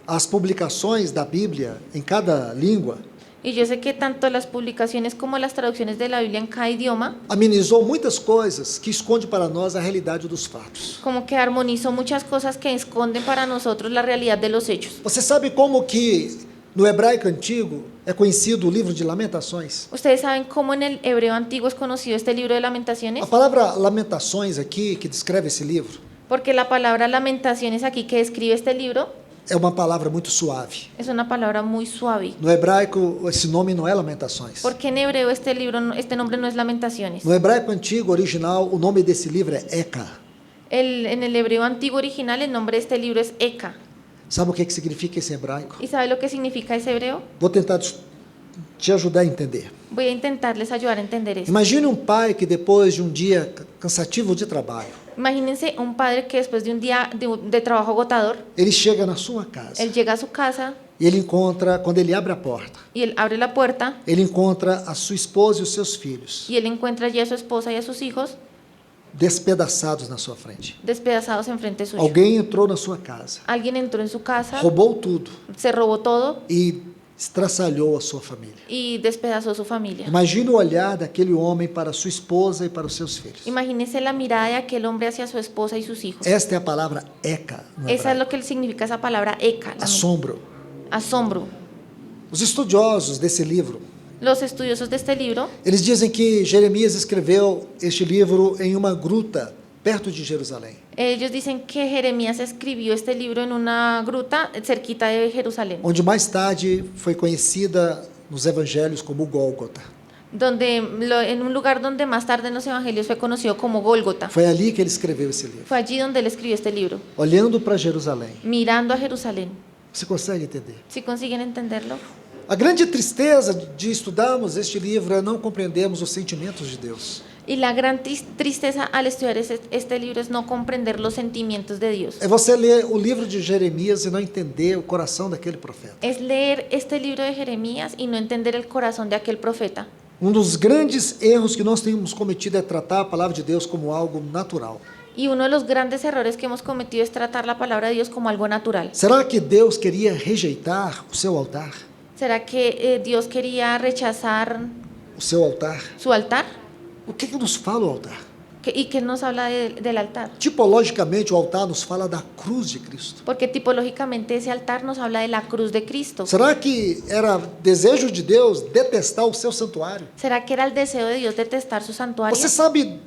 as publicações da Bíblia em cada língua Y yo sé que tanto las publicaciones como las traducciones de la Biblia en cada idioma amenizou muitas coisas que esconde para nós a realidade dos fatos. como que armonizó muchas cosas que esconden para nosotros la realidad de los hechos. Você sabe como que no hebraico antigo é conhecido o livro de Lamentações? ¿Ustedes saben cómo en el hebreo antiguo es conocido este libro de Lamentaciones? A palavra Lamentações aqui, que descreve esse livro, Porque la palabra Lamentaciones aquí que describe este libro é uma palavra muito suave. es una palabra muy suave. No hebraico, esse nome não é Lamentações. Porque en hebreo este nombre no es Lamentaciones. No hebraico antigo, original, o nome desse livro é Eka. En el hebreo antiguo original el nombre de este libro es Eka. Sabe o que significa esse hebraico? ¿Y sabe lo que significa ese hebreo? Vou tentar te ajudar a entender. Voy a intentarles ayudar a entender eso. Imagine um pai que depois de um dia cansativo de trabalho, Imagínense un padre que después de un día de trabajo agotador, ele chega na sua casa él llega a su casa e ele encontra, quando ele abre a porta, y él abre la puerta ele encontra a sua esposa e os seus filhos y él encuentra allí a su esposa y a sus hijos despedaçados na sua frente. despedazados enfrente suyo. Alguém entrou na sua casa, Alguien entró en su casa, roubou tudo se robó todo e estraçalhou a sua família. y despedazó su familia. Imagine o olhar daquele homem para sua esposa e para os seus filhos. Imagínense la mirada de aquel hombre hacia su esposa y sus hijos. Esta é a palavra Eka, no Esa es hebraico. lo que significa esa palabra Eka, Assombro. asombro. Os estudiosos desse livro, Los estudiosos de este libro, eles dizem que Jeremias escreveu este livro em uma gruta perto de Jerusalém. ellos dicen que Jeremías escribió este libro en una gruta cerquita de Jerusalén, Onde mais tarde foi conhecida nos evangelhos como Gólgota. en un lugar donde más tarde en los evangelios fue conocido como Gólgota. Foi ali que ele escreveu esse livro. Fue allí donde él escribió este libro, Olhando para Jerusalém. mirando a Jerusalén. Você consegue entender? ¿Sí consiguen entenderlo? A grande tristeza de estudarmos este livro é não compreendermos os sentimentos de Deus. Y la gran tristeza al estudiar este libro es no comprender los sentimientos de Dios. É você ler o livro de Jeremias e não entender o coração daquele profeta. Es leer este libro de Jeremías y no entender el corazón de aquel profeta. Um dos grandes erros que nós temos cometido é tratar a palavra de Deus como algo natural. Y uno de los grandes errores que hemos cometido es tratar la palabra de Dios como algo natural. Será que Deus queria rejeitar o seu altar? ¿Será que Dios quería rechazar O seu altar? su altar? O que nos fala o altar? ¿Y qué nos habla del altar? Tipologicamente, o altar nos fala da cruz de Cristo. Porque tipológicamente ese altar nos habla de la cruz de Cristo. Será que era desejo de Deus detestar o seu santuário? ¿Será que era el deseo de Dios detestar su santuario? Você sabe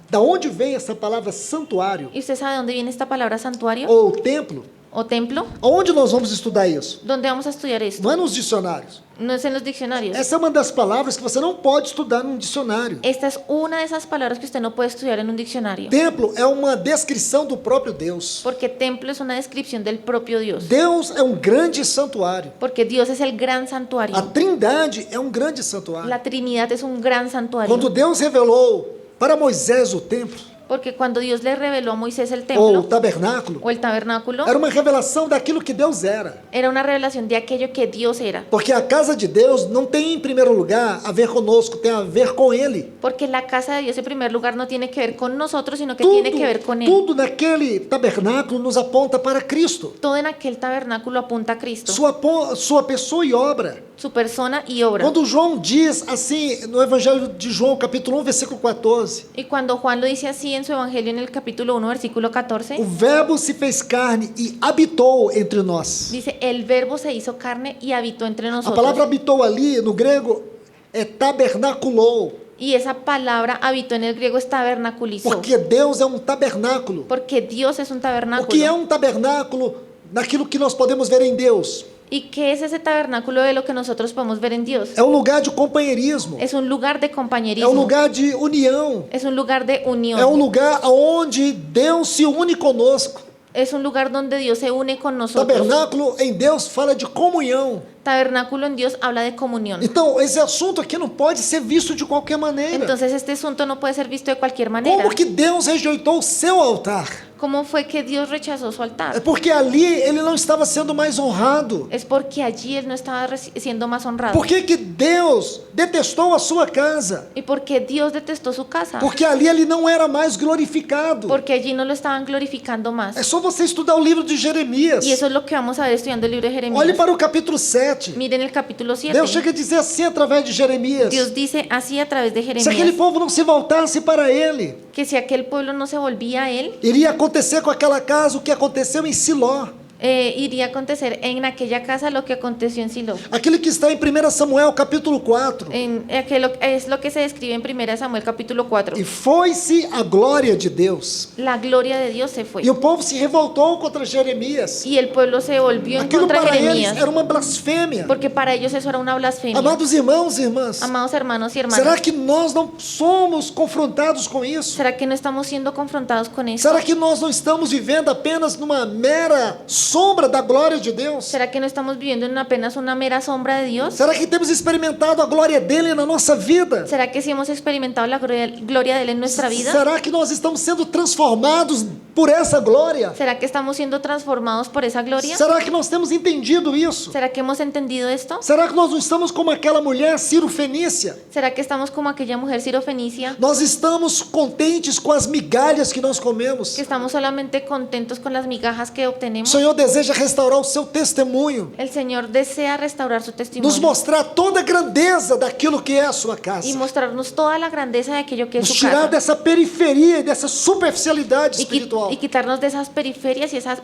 da onde vem essa palavra santuário ¿Y usted sabe de dónde viene esta palabra santuario ou templo? o templo? Aonde nós vamos estudar isso? ¿Dónde vamos a estudiar esto? Não é nos dicionários. No es en los diccionarios. Essa é uma das palavras que você não pode estudar num dicionário. Esta es una de esas palabras que usted no puede estudiar en un diccionario. Templo é uma descrição do próprio Deus. Porque templo es una descripción del propio Dios. Deus é um grande santuário. Porque Dios es el gran A santuario. Trindade é um grande santuário. La Trinidad es un gran santuario. Quando Deus revelou para Moisés o templo Porque cuando Dios le reveló a Moisés el ou o templo tabernáculo, o el tabernáculo, era uma revelação daquilo que Deus era. era una revelación de aquello que Dios era. Porque a casa de Deus não tem, em primeiro lugar, a ver conosco, tem a ver com Ele. Porque la casa de Dios en primer lugar no tiene que ver con nosotros, sino que tiene que ver con Él. Tudo naquele tabernáculo nos aponta para Cristo. Todo en aquel tabernáculo apunta a Cristo, Sua pessoa e obra. su persona y obra. Quando João diz assim, no Evangelho de João, capítulo 1, versículo 14, Y cuando Juan lo dice así en su evangelio en el capítulo 1, versículo 14, o verbo se fez carne e habitou entre nós. dice, el verbo se hizo carne y habitó entre A nosotros. palavra habitou ali, no grego, é tabernaculou, Y esa palabra habitó en el griego es tabernaculizó. porque Deus é um tabernáculo. Porque Dios es un O que é tabernáculo. um tabernáculo naquilo que nós podemos ver em Deus? ¿Y qué es ese tabernáculo de lo que nosotros podemos ver en Dios? É um lugar de companheirismo, Es un lugar de é um compañerismo. lugar de união, Es un lugar de unión. é um lugar onde Deus se une conosco. Es un lugar donde Dios se une con nosotros. Tabernáculo em Deus fala de comunhão. Tabernáculo en Dios habla de comunión. Então, esse assunto aqui não pode ser visto de qualquer maneira. Entonces este asunto no puede ser visto de cualquier manera. Como que Deus rejeitou o seu altar? ¿Cómo fue que Dios rechazó su É altar? porque ali ele não estava sendo mais honrado. Es porque allí Él no estaba siendo más honrado. Por que Deus detestou a sua casa? ¿Y porque Dios detestó su casa? Porque ali ele não era mais glorificado. Porque allí no lo estaban glorificando más. É só você estudar o livro de Jeremias. Y eso es lo que vamos a ver estudiando el libro de Olhe Jeremías. para o capítulo 7. Miren el capítulo 7. Deus chega a dizer assim através de Jeremias: Dios dice así a través de se aquele Jeremías, povo não se voltasse para ele, que si aquel pueblo no se volvía a Él, iria acontecer com aquela casa o que aconteceu em Siló. iría a acontecer en aquella casa lo que aconteció en Silo. Aquele que está em 1 Samuel capítulo 4. Es lo que se describe en 1 Samuel capítulo 4. E foi-se a glória de Deus. La gloria de Dios se fue. E o povo se revoltou contra Jeremias. Y el pueblo se volvió en Aquilo contra de para eles Jeremías. era uma blasfêmia. Porque para ellos eso era una blasfemia. Amados irmãos e irmãs, Amados hermanos y hermanas, será que nós não somos confrontados com isso? ¿será que no estamos siendo confrontados con eso? Será que nós não estamos vivendo apenas numa mera sombra da glória de Deus? ¿Será que no estamos viviendo en apenas una mera sombra de Dios? Será que temos experimentado a glória dele na nossa vida? ¿Será que sí hemos experimentado la gloria de Él en nuestra vida? Será que nós estamos sendo transformados por essa glória? ¿Será que estamos siendo transformados por esa gloria? Será que nós temos entendido isso? ¿Será que hemos entendido esto? Será que nós não estamos como aquela mulher Ciro Fenícia? ¿Será que estamos como aquella mujer sirofenicia? Nós estamos contentes com as migalhas que nós comemos. Que estamos solamente contentos con las migajas que O obtenemos. Senhor deseja restaurar o seu testemunho, El Señor desea restaurar su nos testimonio mostrar toda a grandeza daquilo que é a sua casa, y mostrarnos toda la grandeza de aquello que es nos su tirar casa dessa periferia e dessa superficialidade y espiritual espiritual. y quitarnos de esas periferias y esa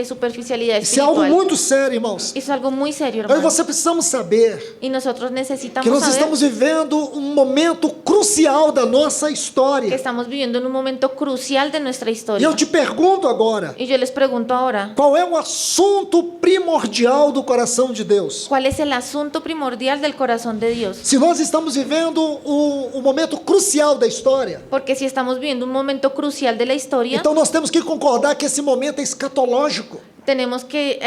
superficialidad Isso é algo espiritual. muito sério, irmãos. Eso es algo muy serio, Eu e hermano. você precisamos saber Y nosotros que necesitamos nós saber estamos vivendo um momento crucial da nossa que história. estamos viviendo en un momento crucial de nuestra E historia. eu te pergunto agora, Y yo les pregunto ahora, qual é o assunto primordial do coração de Deus? ¿cuál es el asunto primordial del corazón de Dios? Se nós estamos vivendo um momento crucial da história, Porque si estamos viviendo un momento crucial de la historia, então nós temos que concordar que esse momento é escatológico. tenemos que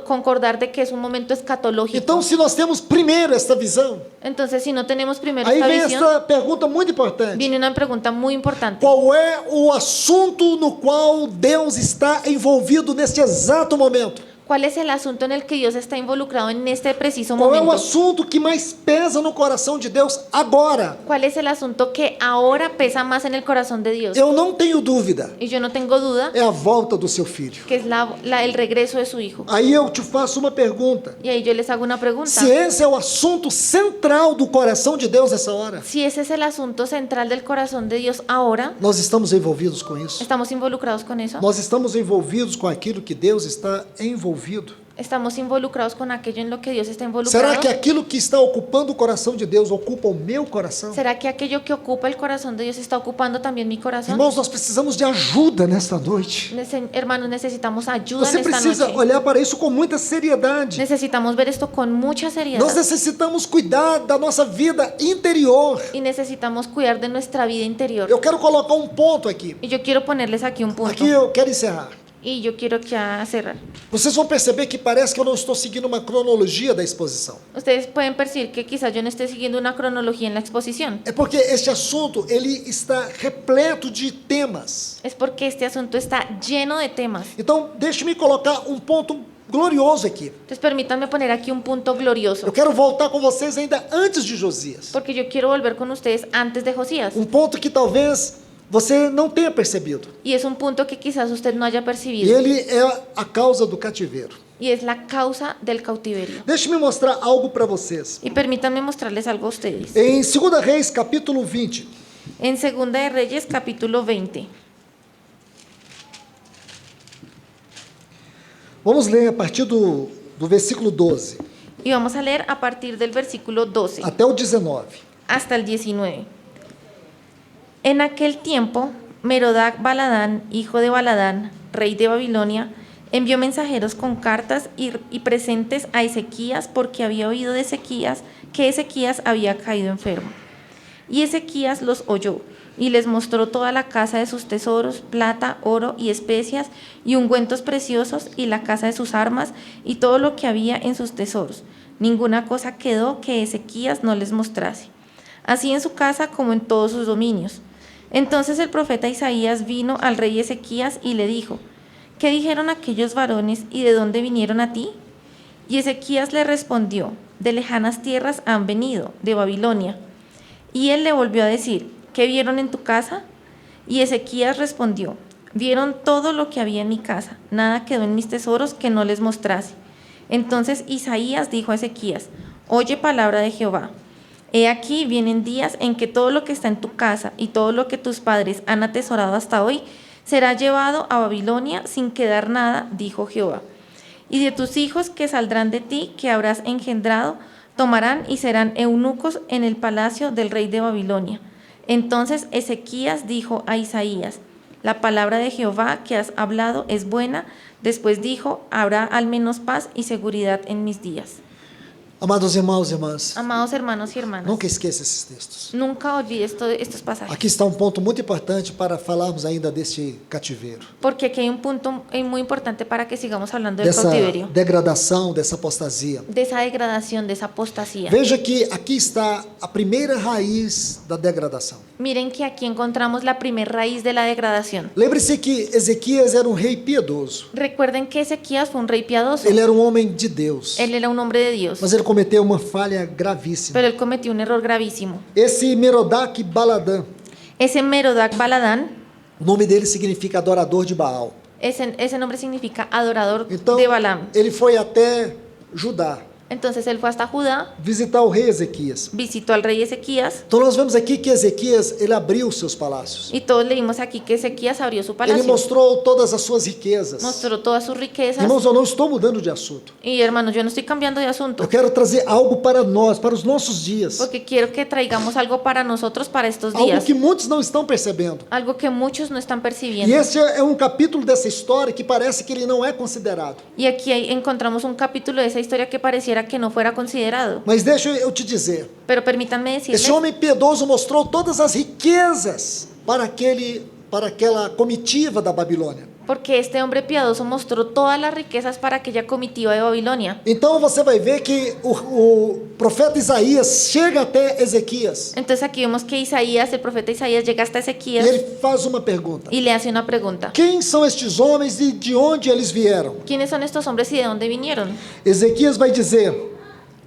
concordar de que es un momento escatológico. Então, se nós temos primeiro esta visão, Entonces, si no tenemos primero aí esta vem visión, esta pergunta muito importante. viene una pregunta muy importante. Qual é o assunto no qual Deus está envolvido neste exato momento? ¿Cuál es el asunto en el que Dios está involucrado en este preciso Qual é o momento? assunto que mais pesa no coração de Deus agora? ¿Cuál es el asunto que ahora pesa más en el corazón de Dios? Eu não tenho dúvida. Y yo no tengo duda É a volta do seu filho. que es el regreso de su hijo. Aí eu te faço uma pergunta. Y ahí yo les hago una pregunta. Se esse é o assunto central do coração de Deus nessa hora, Si ese es el asunto central del corazón de Dios ahora, nós estamos envolvidos com isso. ¿estamos involucrados con eso? Nós estamos envolvidos com aquilo que Deus está envolvido. ¿Estamos involucrados con aquello en lo que Dios está Será involucrado? que aquilo que está ocupando o coração de Deus ocupa o meu coração? ¿Será que aquello que ocupa el corazón de Dios está ocupando también mi corazón? Irmãos, nós precisamos de ajuda nesta noite. Hermanos, necesitamos ayuda Você en esta precisa noche. olhar para isso com muita seriedade. Necesitamos ver esto con mucha seriedad. Nós necessitamos cuidar da nossa vida interior. Y necesitamos cuidar de nuestra vida interior. Eu quero colocar um ponto aqui. Y yo quiero ponerles aquí un punto. Aqui eu quero encerrar. Y yo quiero ya cerrar. Vocês vão perceber que parece que eu não estou seguindo uma cronologia da exposição. Ustedes pueden percibir que quizás yo no esté siguiendo una cronología en la exposición. É porque este assunto ele está repleto de temas. Es porque este asunto está lleno de temas. Então, deixe-me colocar um ponto glorioso aqui. Entonces permítanme poner aquí un punto glorioso. Eu quero voltar com vocês ainda antes de Josias. Porque yo quiero volver con ustedes antes de Josías. Ponto que talvez você não tenha percebido. Y es un punto que quizás usted no haya E percibido. ele é a causa do cativeiro. Y es la causa del cautiverio. Deixe-me mostrar algo para vocês. Y permítanme mostrarles algo a ustedes. Em 2 Reis, capítulo 20. En Segunda de Reyes, capítulo 20. Vamos ler a partir do versículo 12 Y vamos a leer a partir del versículo 12 até o 19. hasta el 19. En aquel tiempo, Merodac Baladán, hijo de Baladán, rey de Babilonia, envió mensajeros con cartas y presentes a Ezequías porque había oído de Ezequías que Ezequías había caído enfermo. Y Ezequías los oyó y les mostró toda la casa de sus tesoros, plata, oro y especias y ungüentos preciosos y la casa de sus armas y todo lo que había en sus tesoros. Ninguna cosa quedó que Ezequías no les mostrase, así en su casa como en todos sus dominios. Entonces el profeta Isaías vino al rey Ezequías y le dijo: ¿qué dijeron aquellos varones y de dónde vinieron a ti? Y Ezequías le respondió: de lejanas tierras han venido, de Babilonia. Y él le volvió a decir: ¿qué vieron en tu casa? Y Ezequías respondió: vieron todo lo que había en mi casa, nada quedó en mis tesoros que no les mostrase. Entonces Isaías dijo a Ezequías: oye palabra de Jehová. He aquí vienen días en que todo lo que está en tu casa y todo lo que tus padres han atesorado hasta hoy será llevado a Babilonia sin quedar nada, dijo Jehová. Y de tus hijos que saldrán de ti, que habrás engendrado, tomarán y serán eunucos en el palacio del rey de Babilonia. Entonces Ezequías dijo a Isaías: la palabra de Jehová que has hablado es buena. Después dijo: habrá al menos paz y seguridad en mis días. Amados irmãos e irmãs, Amados hermanos y hermanas, nunca esqueça esses textos. nunca olvides estos pasajes. Aqui está um ponto muito importante para falarmos ainda deste cativeiro, Porque aquí hay un punto muy importante para que sigamos hablando del dessa cautiverio, degradação, dessa apostasia. de esa degradación, de esa apostasía. Veja que aqui está a primeira raiz da degradação. Miren que aquí encontramos la primer raíz de la degradación. Lembre-se que Ezequias era rei piedoso. Recuerden que Ezequías fue un rey piadoso. Ele era homem de Deus, Él era un hombre de Dios, mas ele cometeu uma falha gravíssima. pero él cometió un error gravísimo. Esse Merodach Baladã, Ese Merodac Baladán, o nome dele significa adorador de Baal. ese nombre significa adorador Então, de Balaam. ele foi até Judá. Entonces él fue hasta Judá, visitar o rei Ezequias. visitó al rey Ezequías, Então nós vemos aqui que Ezequias, ele abriu os seus palácios. y todos leímos aquí que Ezequías abrió su Ele palacio, mostrou todas as suas riquezas. mostró todas sus riquezas. Irmãos, eu não estou mudando de assunto. Y hermanos, yo no estoy cambiando de asunto, Eu quero trazer algo para nós, para os nossos dias. porque quiero que traigamos algo para nosotros para estos Algo días, que muitos não estão percebendo. algo que muchos no están E percibiendo. esse é um capítulo dessa história que parece que ele não é considerado. Y aquí encontramos un capítulo de esa historia que pareciera que no fuera considerado. Mas deixa eu te dizer, Pero permítanme esse decirles homem piedoso mostrou todas as riquezas para aquela comitiva da Babilônia. porque este hombre piadoso mostró todas las riquezas para aquella comitiva de Babilonia. Então você vai ver que o profeta Isaías chega até Ezequias Entonces aquí vemos que Isaías, el profeta Isaías, llega hasta e Ezequías ele faz uma pergunta: y le hace una pregunta. quem são estes homens e de onde eles vieram? ¿Quiénes son estos hombres y de dónde vinieron? Ezequias vai dizer: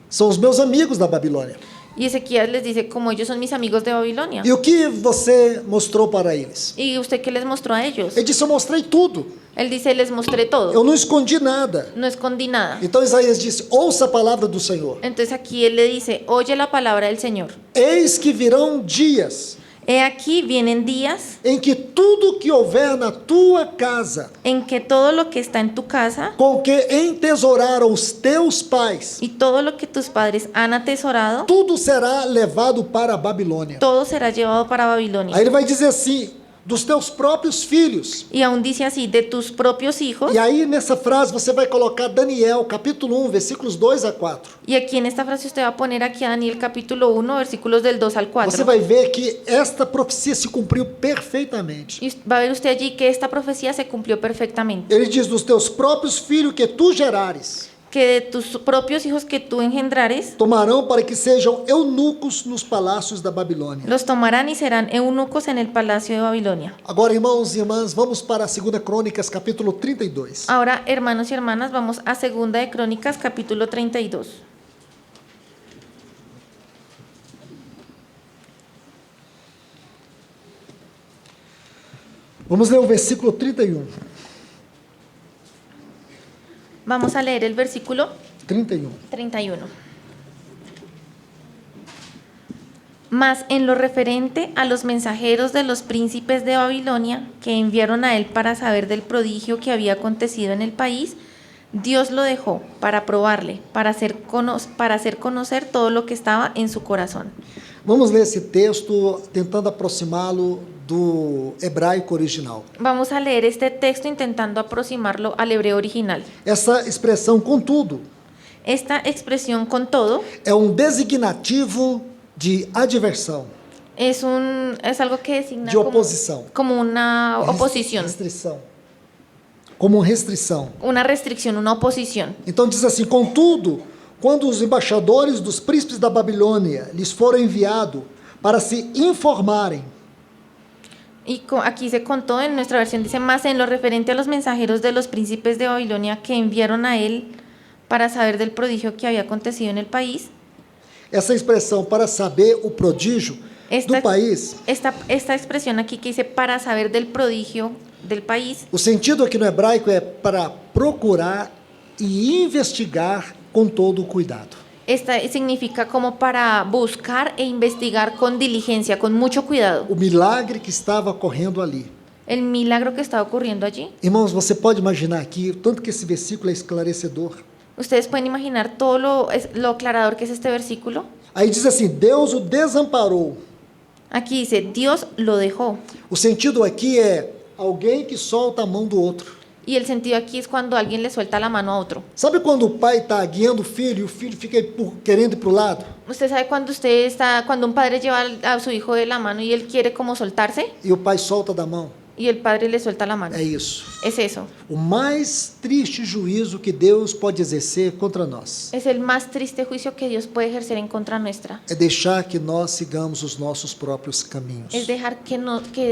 são os meus amigos da Babilônia. Y Ezequías les dice, como ellos son mis amigos de Babilonia. E o que você mostrou para eles? ¿Y usted qué les mostró a ellos? Ele disse: eu mostrei tudo, Él dice, les mostré todo. eu não escondi nada. No escondí nada. Então Isaías disse: ouça a palavra do Senhor. Entonces aquí él le dice, oye la palabra del Señor. Eis que virão dias He aquí vienen días em que tudo que houver na tua casa, en que todo lo que está en tu casa com que entesouraram os teus pais, y todo lo que tus padres han atesorado, tudo será levado para a Babilônia. todo será llevado para Babilonia. Aí ele vai dizer assim: dos teus próprios filhos. Y aún dice así, de tus propios hijos. E aí nessa frase você vai colocar Daniel, capítulo 1, versículos 2 a 4. Y aquí en esta frase usted va a poner aquí a Daniel capítulo 1, versículos del 2 al Você 4. vai ver que esta profecia se cumpriu perfeitamente. Y va a ver usted allí que esta profecía se cumplió perfectamente. Ele diz: dos teus próprios filhos que tu gerares, Que de tus propios hijos que tú engendrares, tomarão para que sejam eunucos nos palácios da Babilônia. los tomarán y serán eunucos en el palacio de Babilonia. Agora, irmãos e irmãs, vamos para a 2 Crônicas, capítulo 32. Ahora, hermanos y hermanas, vamos a Segunda de Crónicas capítulo 32. Vamos ler o versículo 31. Vamos a leer el versículo 31. 31. Mas en lo referente a los mensajeros de los príncipes de Babilonia, que enviaron a él para saber del prodigio que había acontecido en el país, Dios lo dejó para probarle, para hacer conocer todo lo que estaba en su corazón. Vamos ler esse texto tentando aproximá-lo do hebraico original. Vamos a leer este texto intentando aproximarlo al hebreo original. Essa expressão, contudo, Esta expresión con todo é um designativo de adversão, es algo que designa de oposição. como una oposición, Restrição. Como restrição. una restricción, una oposición. Então diz assim: contudo, quando os embaixadores dos príncipes da Babilônia lhes foram enviados para se informarem Y aquí se contó, en nuestra versión dice, más en lo referente a los mensajeros de los príncipes de Babilonia que enviaron a él para saber del prodigio que había acontecido en el país. essa expressão para saber o prodígio do país, Esta expresión aquí que dice para saber del prodigio del país, o sentido aqui no hebraico é para procurar e investigar com todo o cuidado. esta significa como para buscar e investigar con diligencia, con mucho cuidado, O milagre que estava ocorrendo ali. el milagro que estaba ocurriendo allí. Irmãos, você pode imaginar aqui, tanto que esse versículo é esclarecedor. Ustedes pueden imaginar todo lo aclarador que es este versículo. Aí diz assim: Deus o desamparou. Aquí dice, Dios lo dejó. O sentido aqui é alguém que solta a mão do outro. Y el sentido aquí es cuando alguien le suelta la mano a otro. Sabe quando o pai está guiando o filho e o filho fica querendo ir para o lado? Usted sabe cuando un padre lleva a su hijo de la mano y él quiere como soltarse E o pai solta da mão. y el padre le suelta la mano. É isso. Es eso. O mais triste juízo que Deus pode exercer contra nós Es el más triste juicio que Dios puede ejercer en contra nuestra. é deixar que nós sigamos os nossos próprios caminhos. Es dejar que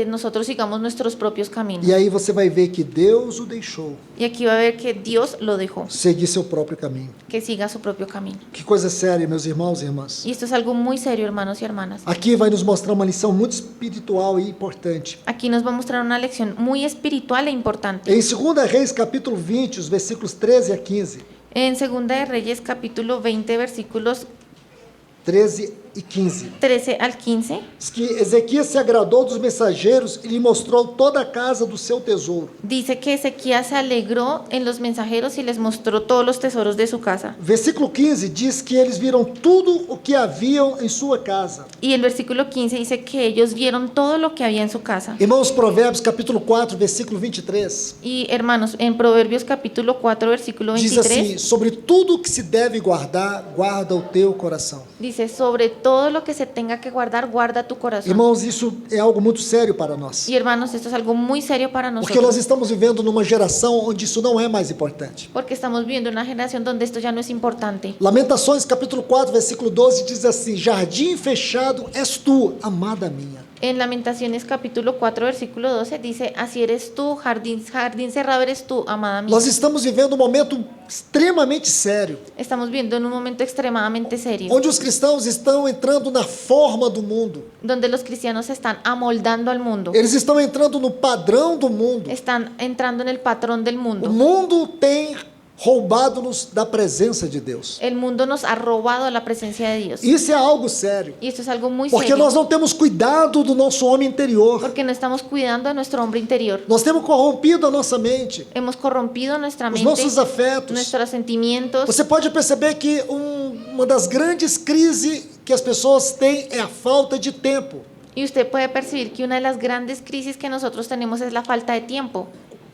nosotros sigamos nuestros propios caminos. E aí você vai ver que Deus o deixou Y aquí va a ver que Dios lo dejó, seguir seu próprio caminho. que siga su propio camino. Que coisa séria, meus irmãos e irmãs. Y esto es algo muy serio, hermanos y hermanas. Aqui vai nos mostrar uma lição muito espiritual e importante. Aquí nos va a mostrar una lección muy espiritual e importante. Em 2 Reis, capítulo 20, os versículos 13 a 15, En Segunda de Reyes, capítulo 20, versículos 13 e 15. 13 al 15, Diz que Ezequias se agradou dos mensageiros e lhe mostrou toda a casa do seu tesouro. dice que Ezequías se alegró en los mensajeros y les mostró todos los tesoros de su casa. Versículo 15 diz que eles viram tudo o que haviam em sua casa. Y el versículo 15 dice que ellos vieron todo lo que había en su casa. Irmãos, Provérbios capítulo 4, versículo 23, Y hermanos, en Proverbios capítulo 4, versículo diz 23, assim: sobre tudo que se deve guardar, guarda o teu coração. dice, sobre todo lo que se tenga que guardar, guarda tu corazón. Irmãos, isso é algo muito sério para nós. Y hermanos, esto es algo muy serio para Porque nosotros. nós estamos vivendo numa geração onde isso não é mais importante. Porque estamos viviendo una generación donde esto ya no es importante. Lamentações capítulo 4, versículo 12 diz assim: jardim fechado és tu, amada minha. En Lamentaciones capítulo 4, versículo 12 dice, así eres tú, jardín cerrado eres tú, amada mía. Nós estamos vivendo um momento extremamente sério, Estamos viviendo en un momento extremadamente serio, onde os cristãos estão entrando na forma do mundo. donde los cristianos se están amoldando al mundo, Eles estão entrando no padrão do mundo. están entrando en el patrón del O mundo. mundo tem roubado-nos da presença de Deus. El mundo nos ha robado la presencia de Dios. Isso é algo sério, Y esto es algo muy porque serio, nós não temos cuidado do nosso homem interior. porque no estamos cuidando de nuestro hombre interior. Nós temos corrompido a nossa mente, Hemos corrompido nuestra os mente, nossos afetos. nuestros sentimientos. Você pode perceber que uma das grandes crises que as pessoas têm é a falta de tempo. Y usted puede percibir que una de las grandes crisis que nosotros tenemos es la falta de tiempo.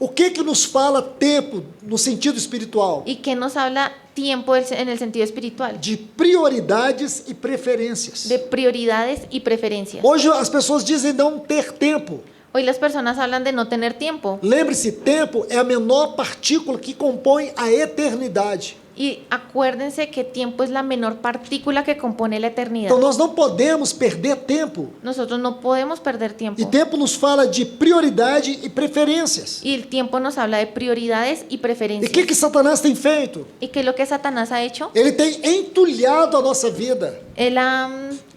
O que nos fala tempo no sentido espiritual? ¿Y qué nos habla tiempo en el sentido espiritual? De prioridades e preferências. De prioridades y preferencias. Hoje as pessoas dizem não ter tempo. Hoy las personas hablan de no tener tiempo. Lembre-se, tempo é a menor partícula que compõe a eternidade. Y acuérdense que tiempo es la menor partícula que compone la eternidad. Então nós não podemos perder tempo. Nosotros no podemos perder tiempo. E tempo nos fala de prioridade e preferências. Y el tiempo nos habla de prioridades y E preferencias. o que Satanás tem feito? ¿Y qué es lo que Satanás ha hecho? Ele tem entulhado a nossa vida. Él ha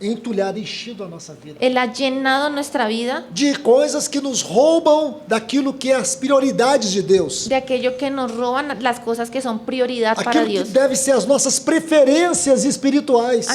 Entulhado, enchido a nossa vida. Él ha llenado nuestra vida De coisas que nos roubam daquilo que é as prioridades de Deus. de aquello que nos roban las cosas que son prioridad para Aquilo que Dios. deve ser as nossas preferências espirituais.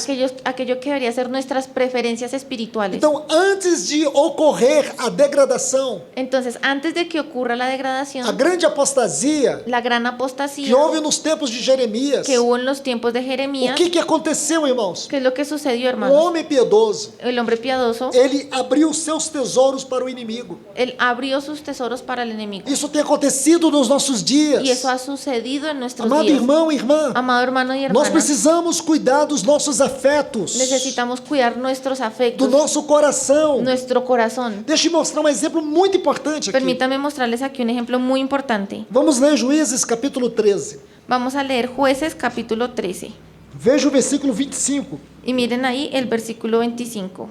Aquello que debería ser nuestras preferencias espirituales. Então, antes de ocorrer a degradação, Entonces, antes de que ocurra la a degradación, grande apostasia la gran que apostasía houve nos tempos de Jeremias, que hubo en los tiempos de o Jeremías, que aconteceu, irmãos? ¿qué es lo que sucedió, O hermanos? homem piedoso, El hombre piadoso, ele abriu seus tesouros para o inimigo. él abrió sus tesoros para el enemigo. Isso tem acontecido nos nossos dias. Y eso ha sucedido en nuestros Amado días. irmão e irmã, Amado hermano y nós hermana, precisamos cuidar dos nossos afetos, necesitamos cuidar nuestros do afectos, nosso coração. nuestro corazón. Deixa eu mostrar um exemplo muito importante aqui. Permítame mostrarles aquí un ejemplo muy importante. Vamos ler Juízes capítulo 13. Vamos a leer Jueces capítulo 13. Veja o versículo 25. Y miren ahí el versículo 25.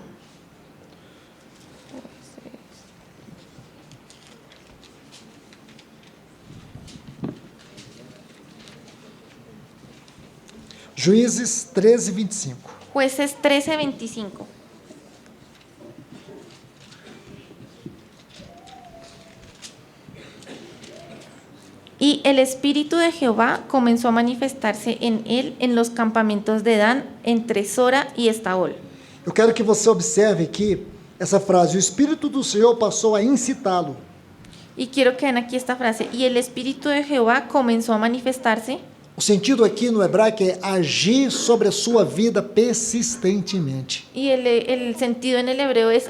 Juízes 13, 25. Jueces 13, 25. Y el espíritu de Jehová comenzó a manifestarse en él en los campamentos de Dan, entre Sora y Estaol. Eu quero que você observe aqui essa frase. O Espírito do Senhor passou a incitá-lo. Y quiero que vean aquí esta frase. Y el espíritu de Jehová comenzó a manifestarse. O sentido aqui no hebraico é agir sobre a sua vida persistentemente. Y el sentido en el hebreo es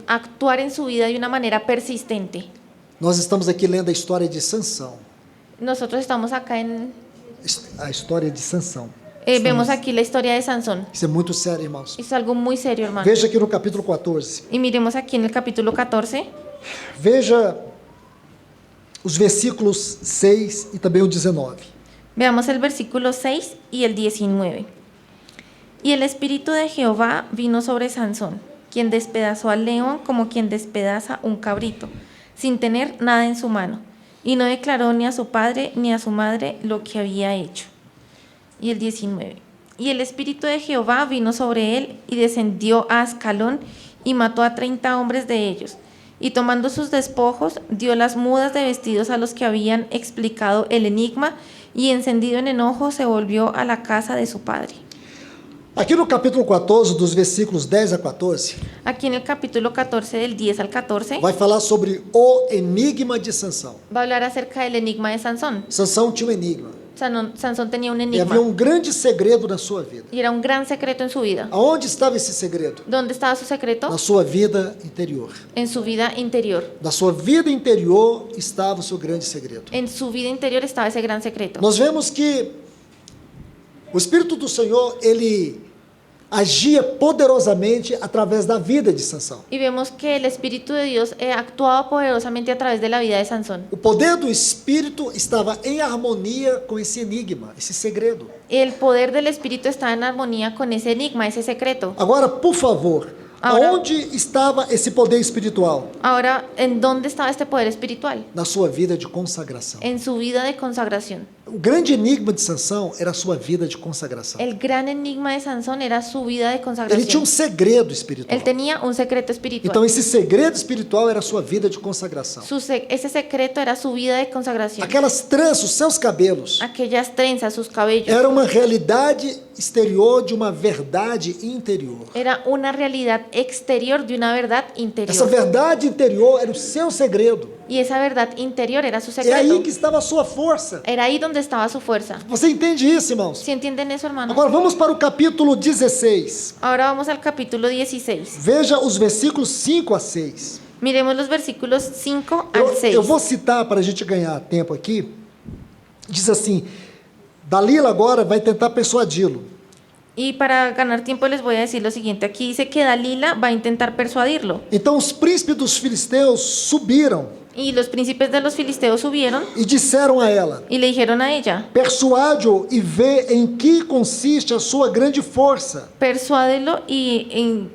actuar en su vida de una manera persistente. Nós estamos aqui lendo a história de Sansão. Nosotros estamos acá en... A história de Sansão. vemos aquí la historia de Sansón. Isso é muito sério, irmãos. Es algo muy serio, hermano. Veja aqui no capítulo 14. Y miremos aquí en el capítulo 14. Veja os versículos 6 e também o 19. Veamos el versículo 6 y el 19. Y el espíritu de Jehová vino sobre Sansón, quien despedazó al león como quien despedaza un cabrito, sin tener nada en su mano, y no declaró ni a su padre ni a su madre lo que había hecho. Y el 19. Y el espíritu de Jehová vino sobre él y descendió a Ascalón y mató a 30 hombres de ellos. Y tomando sus despojos, dio las mudas de vestidos a los que habían explicado el enigma y encendido en enojo se volvió a la casa de su padre. Aqui no capítulo 14, dos versículos 10 a 14, Aquí en el capítulo 14, del 10 al 14, vai falar sobre o enigma de Sansão. va a hablar acerca del enigma de Sansón. Sansão tinha um enigma. Sansón tenía un E enigma havia um grande segredo na sua vida. y era un gran secreto en su vida. Aonde estava esse segredo? ¿Dónde estaba su secreto? Na sua vida interior. En su vida interior. Na sua vida interior estava o seu grande segredo. En su vida interior estaba ese gran secreto. Nós vemos que o Espírito do Senhor, ele agia poderosamente através da vida de Sansão. Y vemos que el Espíritu de Dios actuaba poderosamente a través de la vida de Sansón. O poder do Espírito estava em harmonia com esse enigma, esse segredo. El poder del Espíritu está en armonía con ese enigma, ese secreto. Agora, por favor, Agora- aonde estava esse poder espiritual? Ahora, ¿en dónde estaba este poder espiritual? Na sua vida de consagração. En su vida de consagración. O grande enigma de Sansão era a sua vida de consagração. El gran enigma de Sansón era su vida de Ele tinha consagración. um segredo espiritual. Él tenía un secreto espiritual. Então, esse segredo espiritual era a sua vida de consagração. Ese secreto era su vida de consagración. Aquelas tranças, os seus cabelos, Aquellas trenzas, sus cabellos, era uma realidade exterior de uma verdade interior. era una realidad exterior de una verdad Essa interior. verdade interior era o seu segredo. Y esa verdad interior era su É aí secreto. que estava a sua força. Era ahí donde estaba su fuerza. Você entende isso, irmãos? ¿Sí entienden eso, hermanos? Agora vamos para o capítulo 16. Ahora vamos al capítulo 16. Veja os versículos 5 a 6. Miremos los versículos 5 al 6. Eu vou citar para a gente ganhar tempo aqui. Diz assim: Dalila agora vai tentar persuadi-lo. Y para ganar tiempo les voy a decir lo siguiente. Aquí dice que Dalila va a intentar persuadirlo. Então os príncipes dos filisteus subiram Y los príncipes de los filisteos subieron e disseram a ela: y le dijeron a ella: Persuade-o e vê em que consiste a sua grande força. persuádelo y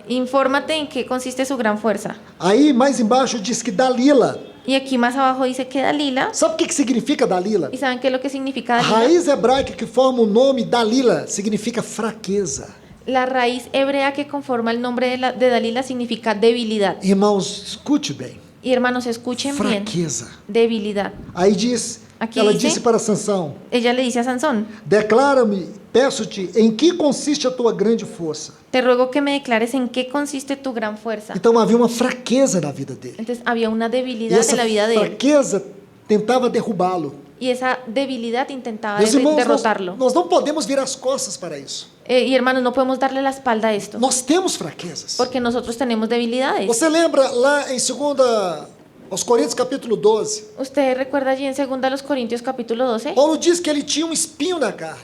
infórmate en qué consiste su gran fuerza. Aí mais embaixo diz que Dalila. Y aquí más abajo dice que Dalila. Sabe o que significa Dalila? ¿Y saben qué es lo que significa A Dalila? raiz hebraica que forma o nome Dalila significa fraqueza. La raíz hebrea que conforma el nombre de Dalila significa debilidad. Irmãos, escute bem. Y hermanos, escuchen bien. Fraqueza. Debilidad. Aí diz, Aqui ela dice- disse para Sansão: Ella le dice a Sansón: Declara-me, peço-te, em que consiste a tua grande força. te ruego que me declares en qué consiste tu gran fuerza. Então havia uma fraqueza na vida dele. Entonces había una E debilidad essa en la vida de él. fraqueza tentava derrubá-lo. Y esa debilidad intentaba Meus irmãos, derrotarlo. nós não podemos virar as costas para isso. Y hermanos, no podemos darle la espalda a esto. Nós temos fraquezas. Porque nosotros tenemos debilidades. Você lembra lá em 2 aos Coríntios capítulo 12? Usted recuerda allí en 2 Corintios capítulo 12. Paulo diz que ele tinha um espinho na carne.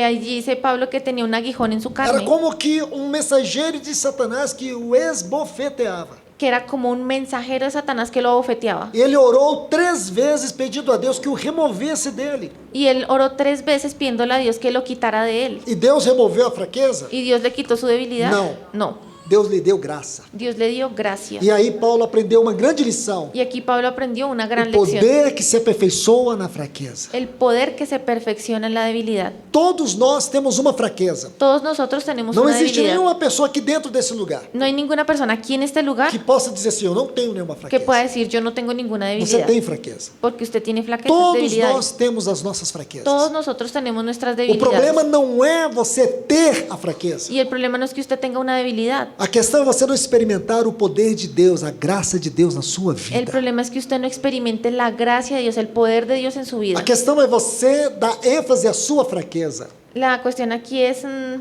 Allí dice Pablo que tenía un aguijón en su Era carne. como que um mensageiro de Satanás que o esbofeteava. Que era como un mensajero de Satanás que lo abofeteaba. Ele orou 3 vezes pedindo a Deus que o removesse dele. Y él oró 3 veces pidiéndole a Dios que lo quitara de él. E Deus removeu a fraqueza? ¿Y Dios le quitó su debilidad? No. No. Deus lhe deu graça. Dios le dio gracia. E aí Paulo aprendeu uma grande lição. Y aquí Pablo aprendió una gran O lección. poder que se aperfeiçoa na fraqueza. El poder que se perfecciona en la debilidad. Todos nós temos uma fraqueza. Todos nosotros tenemos Não una existe debilidad. nenhuma pessoa aqui dentro desse lugar No hay ninguna persona aquí en este lugar que possa dizer assim: eu não tenho nenhuma que fraqueza. pueda decir yo no tengo ninguna Você debilidad. tem fraqueza. Porque usted tiene flaquezas, Todos debilidades. nós temos as nossas fraquezas. Todos nosotros tenemos nuestras O debilidades. problema não é você ter a fraqueza. Y el problema no es que usted tenga una debilidad. A questão é você não experimentar o poder de Deus, a graça de Deus na sua El vida. problema es que usted no experimente la gracia de Dios, el poder de Dios en su vida. A questão é você dar ênfase à sua fraqueza. La cuestión aquí es,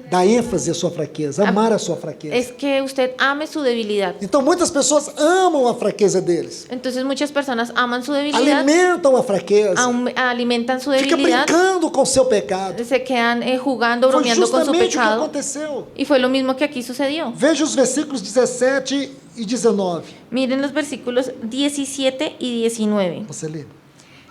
Dar ênfase à sua fraqueza, amar a sua fraqueza. es que usted ame su debilidad. Então muitas pessoas amam a fraqueza deles. Entonces muchas personas aman su debilidad, Alimentam a fraqueza. alimentan su Fica debilidad, brincando com o seu pecado. se quedan jugando, Foi bromeando con su justamente o que pecado. aconteceu. Y fue lo mismo que aquí sucedió. Veja os versículos 17 e 19. Miren los versículos 17 y 19. Você lê.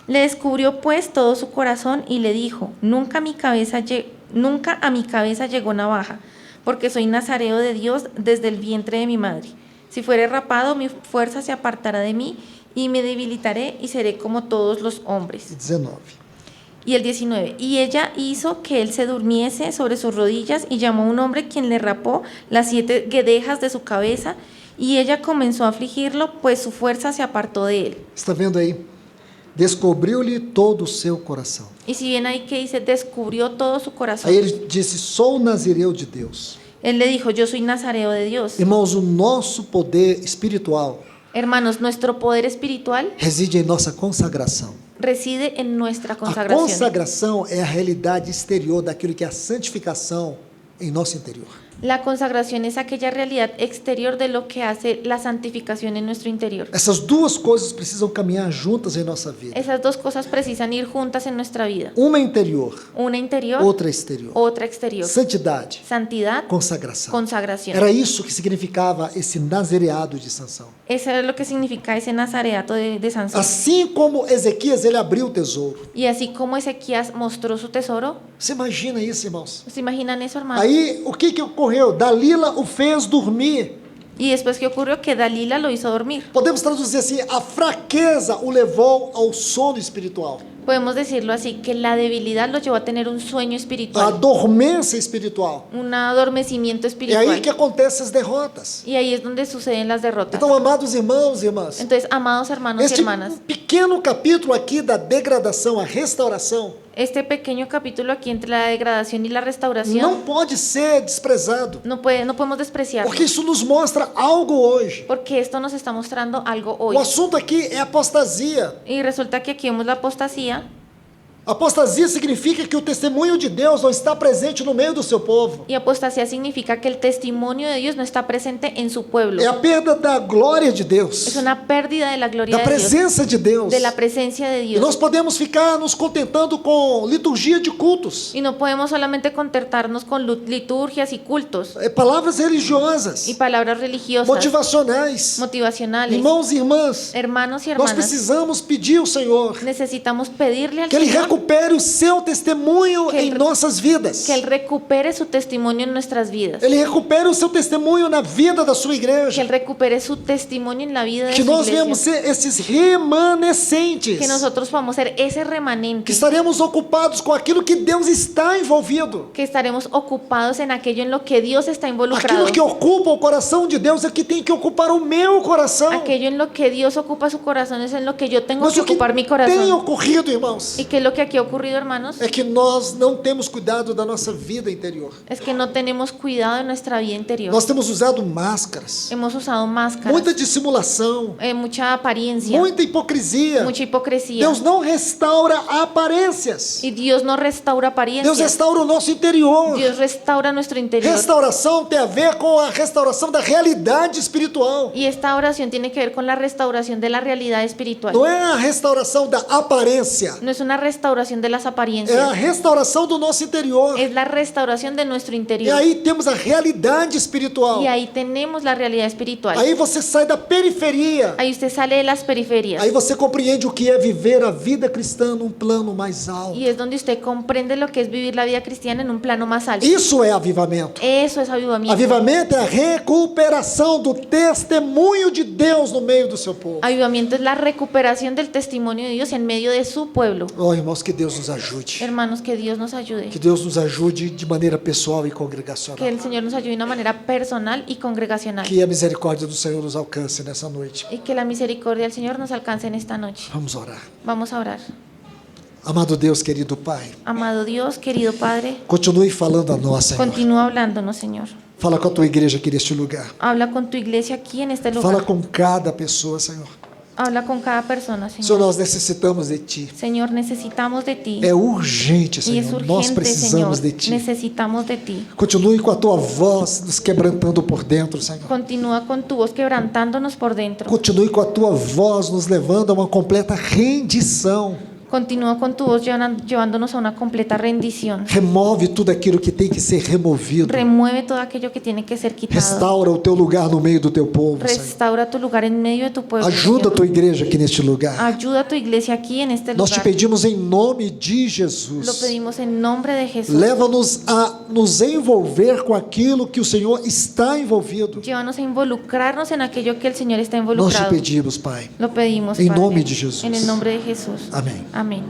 Le descubrió pues todo su corazón y le dijo: nunca a mi cabeza llegó navaja, porque soy nazareo de Dios desde el vientre de mi madre. Si fuere rapado, mi fuerza se apartará de mí y me debilitaré y seré como todos los hombres. E 19. Y el 19, y ella hizo que él se durmiese sobre sus rodillas y llamó a un hombre quien le rapó las 7 guedejas de su cabeza, y ella comenzó a afligirlo, pues su fuerza se apartó de él. Está vendo aí? descobriu-lhe todo o seu coração. Y si bien ahí que dice, descubrió todo su corazón. Aí ele disse: sou nazireu de Deus. Él le dijo, yo soy nazareo de Dios. Irmãos, o nosso poder espiritual Hermanos, nuestro poder espiritual reside em nossa consagração. reside en nuestra A consagración. consagração é a realidade exterior daquilo que é a santificação em nosso interior. La consagración es aquella realidad exterior de lo que hace la santificación en nuestro interior. Essas duas coisas precisam caminhar juntas em nossa vida. Esas dos cosas precisan ir juntas en nuestra vida. Uma interior, Una interior, outra exterior. otra exterior. Santidade, Santidad, consagração. consagración. Era isso que significava esse nazereado de Sansão. Eso es lo que significa ese nazareato de Sansón. Assim como Ezequias, ele abriu o tesouro. Y así como Ezequías mostró su tesoro, Você imagina isso, irmãos? ¿se imaginan eso, hermanos? Aí, o que ocorreu? Dalila o fez dormir. Y después, ¿qué ocurrió? Que Dalila lo hizo dormir. Podemos traduzir assim: a fraqueza o levou ao sono espiritual. Podemos decirlo así, que la debilidad lo llevó a tener un sueño A espiritual, dormência espiritual. un adormecimiento É espiritual. aí que acontecem as derrotas. Y ahí es donde suceden las derrotas. Então, amados irmãos e irmãs, Entonces, amados hermanos y este hermanas, pequeno capítulo aqui da degradação, a restauração, este pequeño capítulo aquí entre la degradación y la restauración não pode ser desprezado, no podemos despreciarlo, porque isso nos mostra algo hoje. porque esto nos está mostrando algo O hoy. assunto aqui é apostasia. Y resulta que aquí vemos la apostasía. Apostasia significa que o testemunho de Deus não está presente no meio do seu povo. Y apostasía significa que el testimonio de Dios no está presente en su pueblo. É a perda da glória de Es Deus, una pérdida de la gloria da de Dios, presença de Deus. de la presencia de E Dios. nós podemos ficar nos contentando com liturgia de cultos, Y no podemos solamente contentarnos con liturgias y cultos palavras religiosas, y palabras religiosas, motivacionais. motivacionales. Irmãos e irmãs, Hermanos y nós hermanas, precisamos pedir ao Senhor necesitamos pedirle al que Ele Señor recupere o seu testemunho Que em Ele- nossas vidas. que Él recupere su testimonio en nuestras vidas, Ele recupere o seu testemunho na vida da sua que igreja. Él recupere su testimonio en la vida de Que su nós venhamos iglesia, ser esses remanescentes. que nosotros podamos ser ese Que remanente, estaremos ocupados com aquilo que Deus está envolvido. que estaremos ocupados en aquello en lo que Dios está involucrado, Aquilo que ocupa o coração de Deus é que tem que ocupar o meu coração. aquello en lo que Dios ocupa su corazón es en lo que yo tengo Mas que o que ocupar mi tem corazón. ocorrido, irmãos, ¿Y qué es lo que aquí ha ocurrido, hermanos? é que nós não temos cuidado da nossa vida interior. Es que no tenemos cuidado de nuestra vida interior. Nós temos usado máscaras, Hemos usado máscaras, muita dissimulação, mucha apariencia, muita hipocrisia. mucha hipocresía. Deus não restaura aparências. Y Dios no restaura Deus apariencias. restaura o nosso interior. Dios restaura nuestro interior. Restauração tem a ver com a restauração da realidade espiritual. Y esta oración tiene que ver con la restauración de la realidad espiritual. Não é a restauração da aparência, No es una restauración de las é a apariencias. restauração do nosso interior. Es la restauración de nuestro E interior. aí temos a realidade espiritual. Y ahí tenemos la realidad espiritual. Aí você sai da periferia. Ahí usted sale de las periferias. Aí você compreende o que é viver a vida cristã num plano mais alto. Y es donde usted comprende lo que es vivir la vida cristiana en un plano más alto. Isso é avivamento. Eso es avivamiento. Avivamento é a recuperação do testemunho de Deus no meio do seu povo. Avivamiento es la recuperación del testimonio de Dios en medio de su pueblo. Oh, irmãos, que Deus nos ajude. Hermanos, que Dios nos ayude. Que Deus nos ajude de maneira pessoal e Que congregacional. el Señor nos ayude de una manera personal y congregacional. Que a misericórdia do Senhor nos alcance nessa noite. Y que la misericordia del Señor nos alcance en esta noche. Vamos orar. Vamos a orar. Amado Deus, querido Pai, Amado Dios, querido Padre, continue falando a nós, Senhor. continúa hablándonos, Señor. Fala com a tua igreja aqui neste lugar. Habla con tu iglesia aquí en este Fala lugar. com cada pessoa, Senhor. Habla con cada persona, Senhor, Señor. nós necessitamos de Ti. Señor, necesitamos de ti. É urgente, Y es Senhor. Nós urgente, precisamos Señor. de Ti. Necesitamos de ti. Continue com a tua voz nos quebrantando por dentro, Senhor. Continúa con tu voz quebrantándonos por dentro. Continue com a tua voz nos levando a uma completa rendição. Continúa con tu voz llevándonos a una completa rendición. Remove tudo aquilo que tem que ser removido. Remueve todo aquello que tiene que ser quitado. Restaura o teu lugar no meio do teu povo, Senhor. Restaura tu lugar en medio de tu pueblo. Ajuda a Señor. tua igreja aqui neste lugar. Ayuda a tu iglesia aquí en este Nós te lugar. pedimos em nome de Lo Jesus. pedimos en nombre de Jesús. Leva-nos a nos envolver com aquilo que o Senhor está envolvido. Llévanos a involucrarnos en aquello que el Señor está Nós te involucrado. pedimos, Pai. Lo pedimos, Em Padre, nome de Jesus. en el nombre de Jesús. Amém. Amén.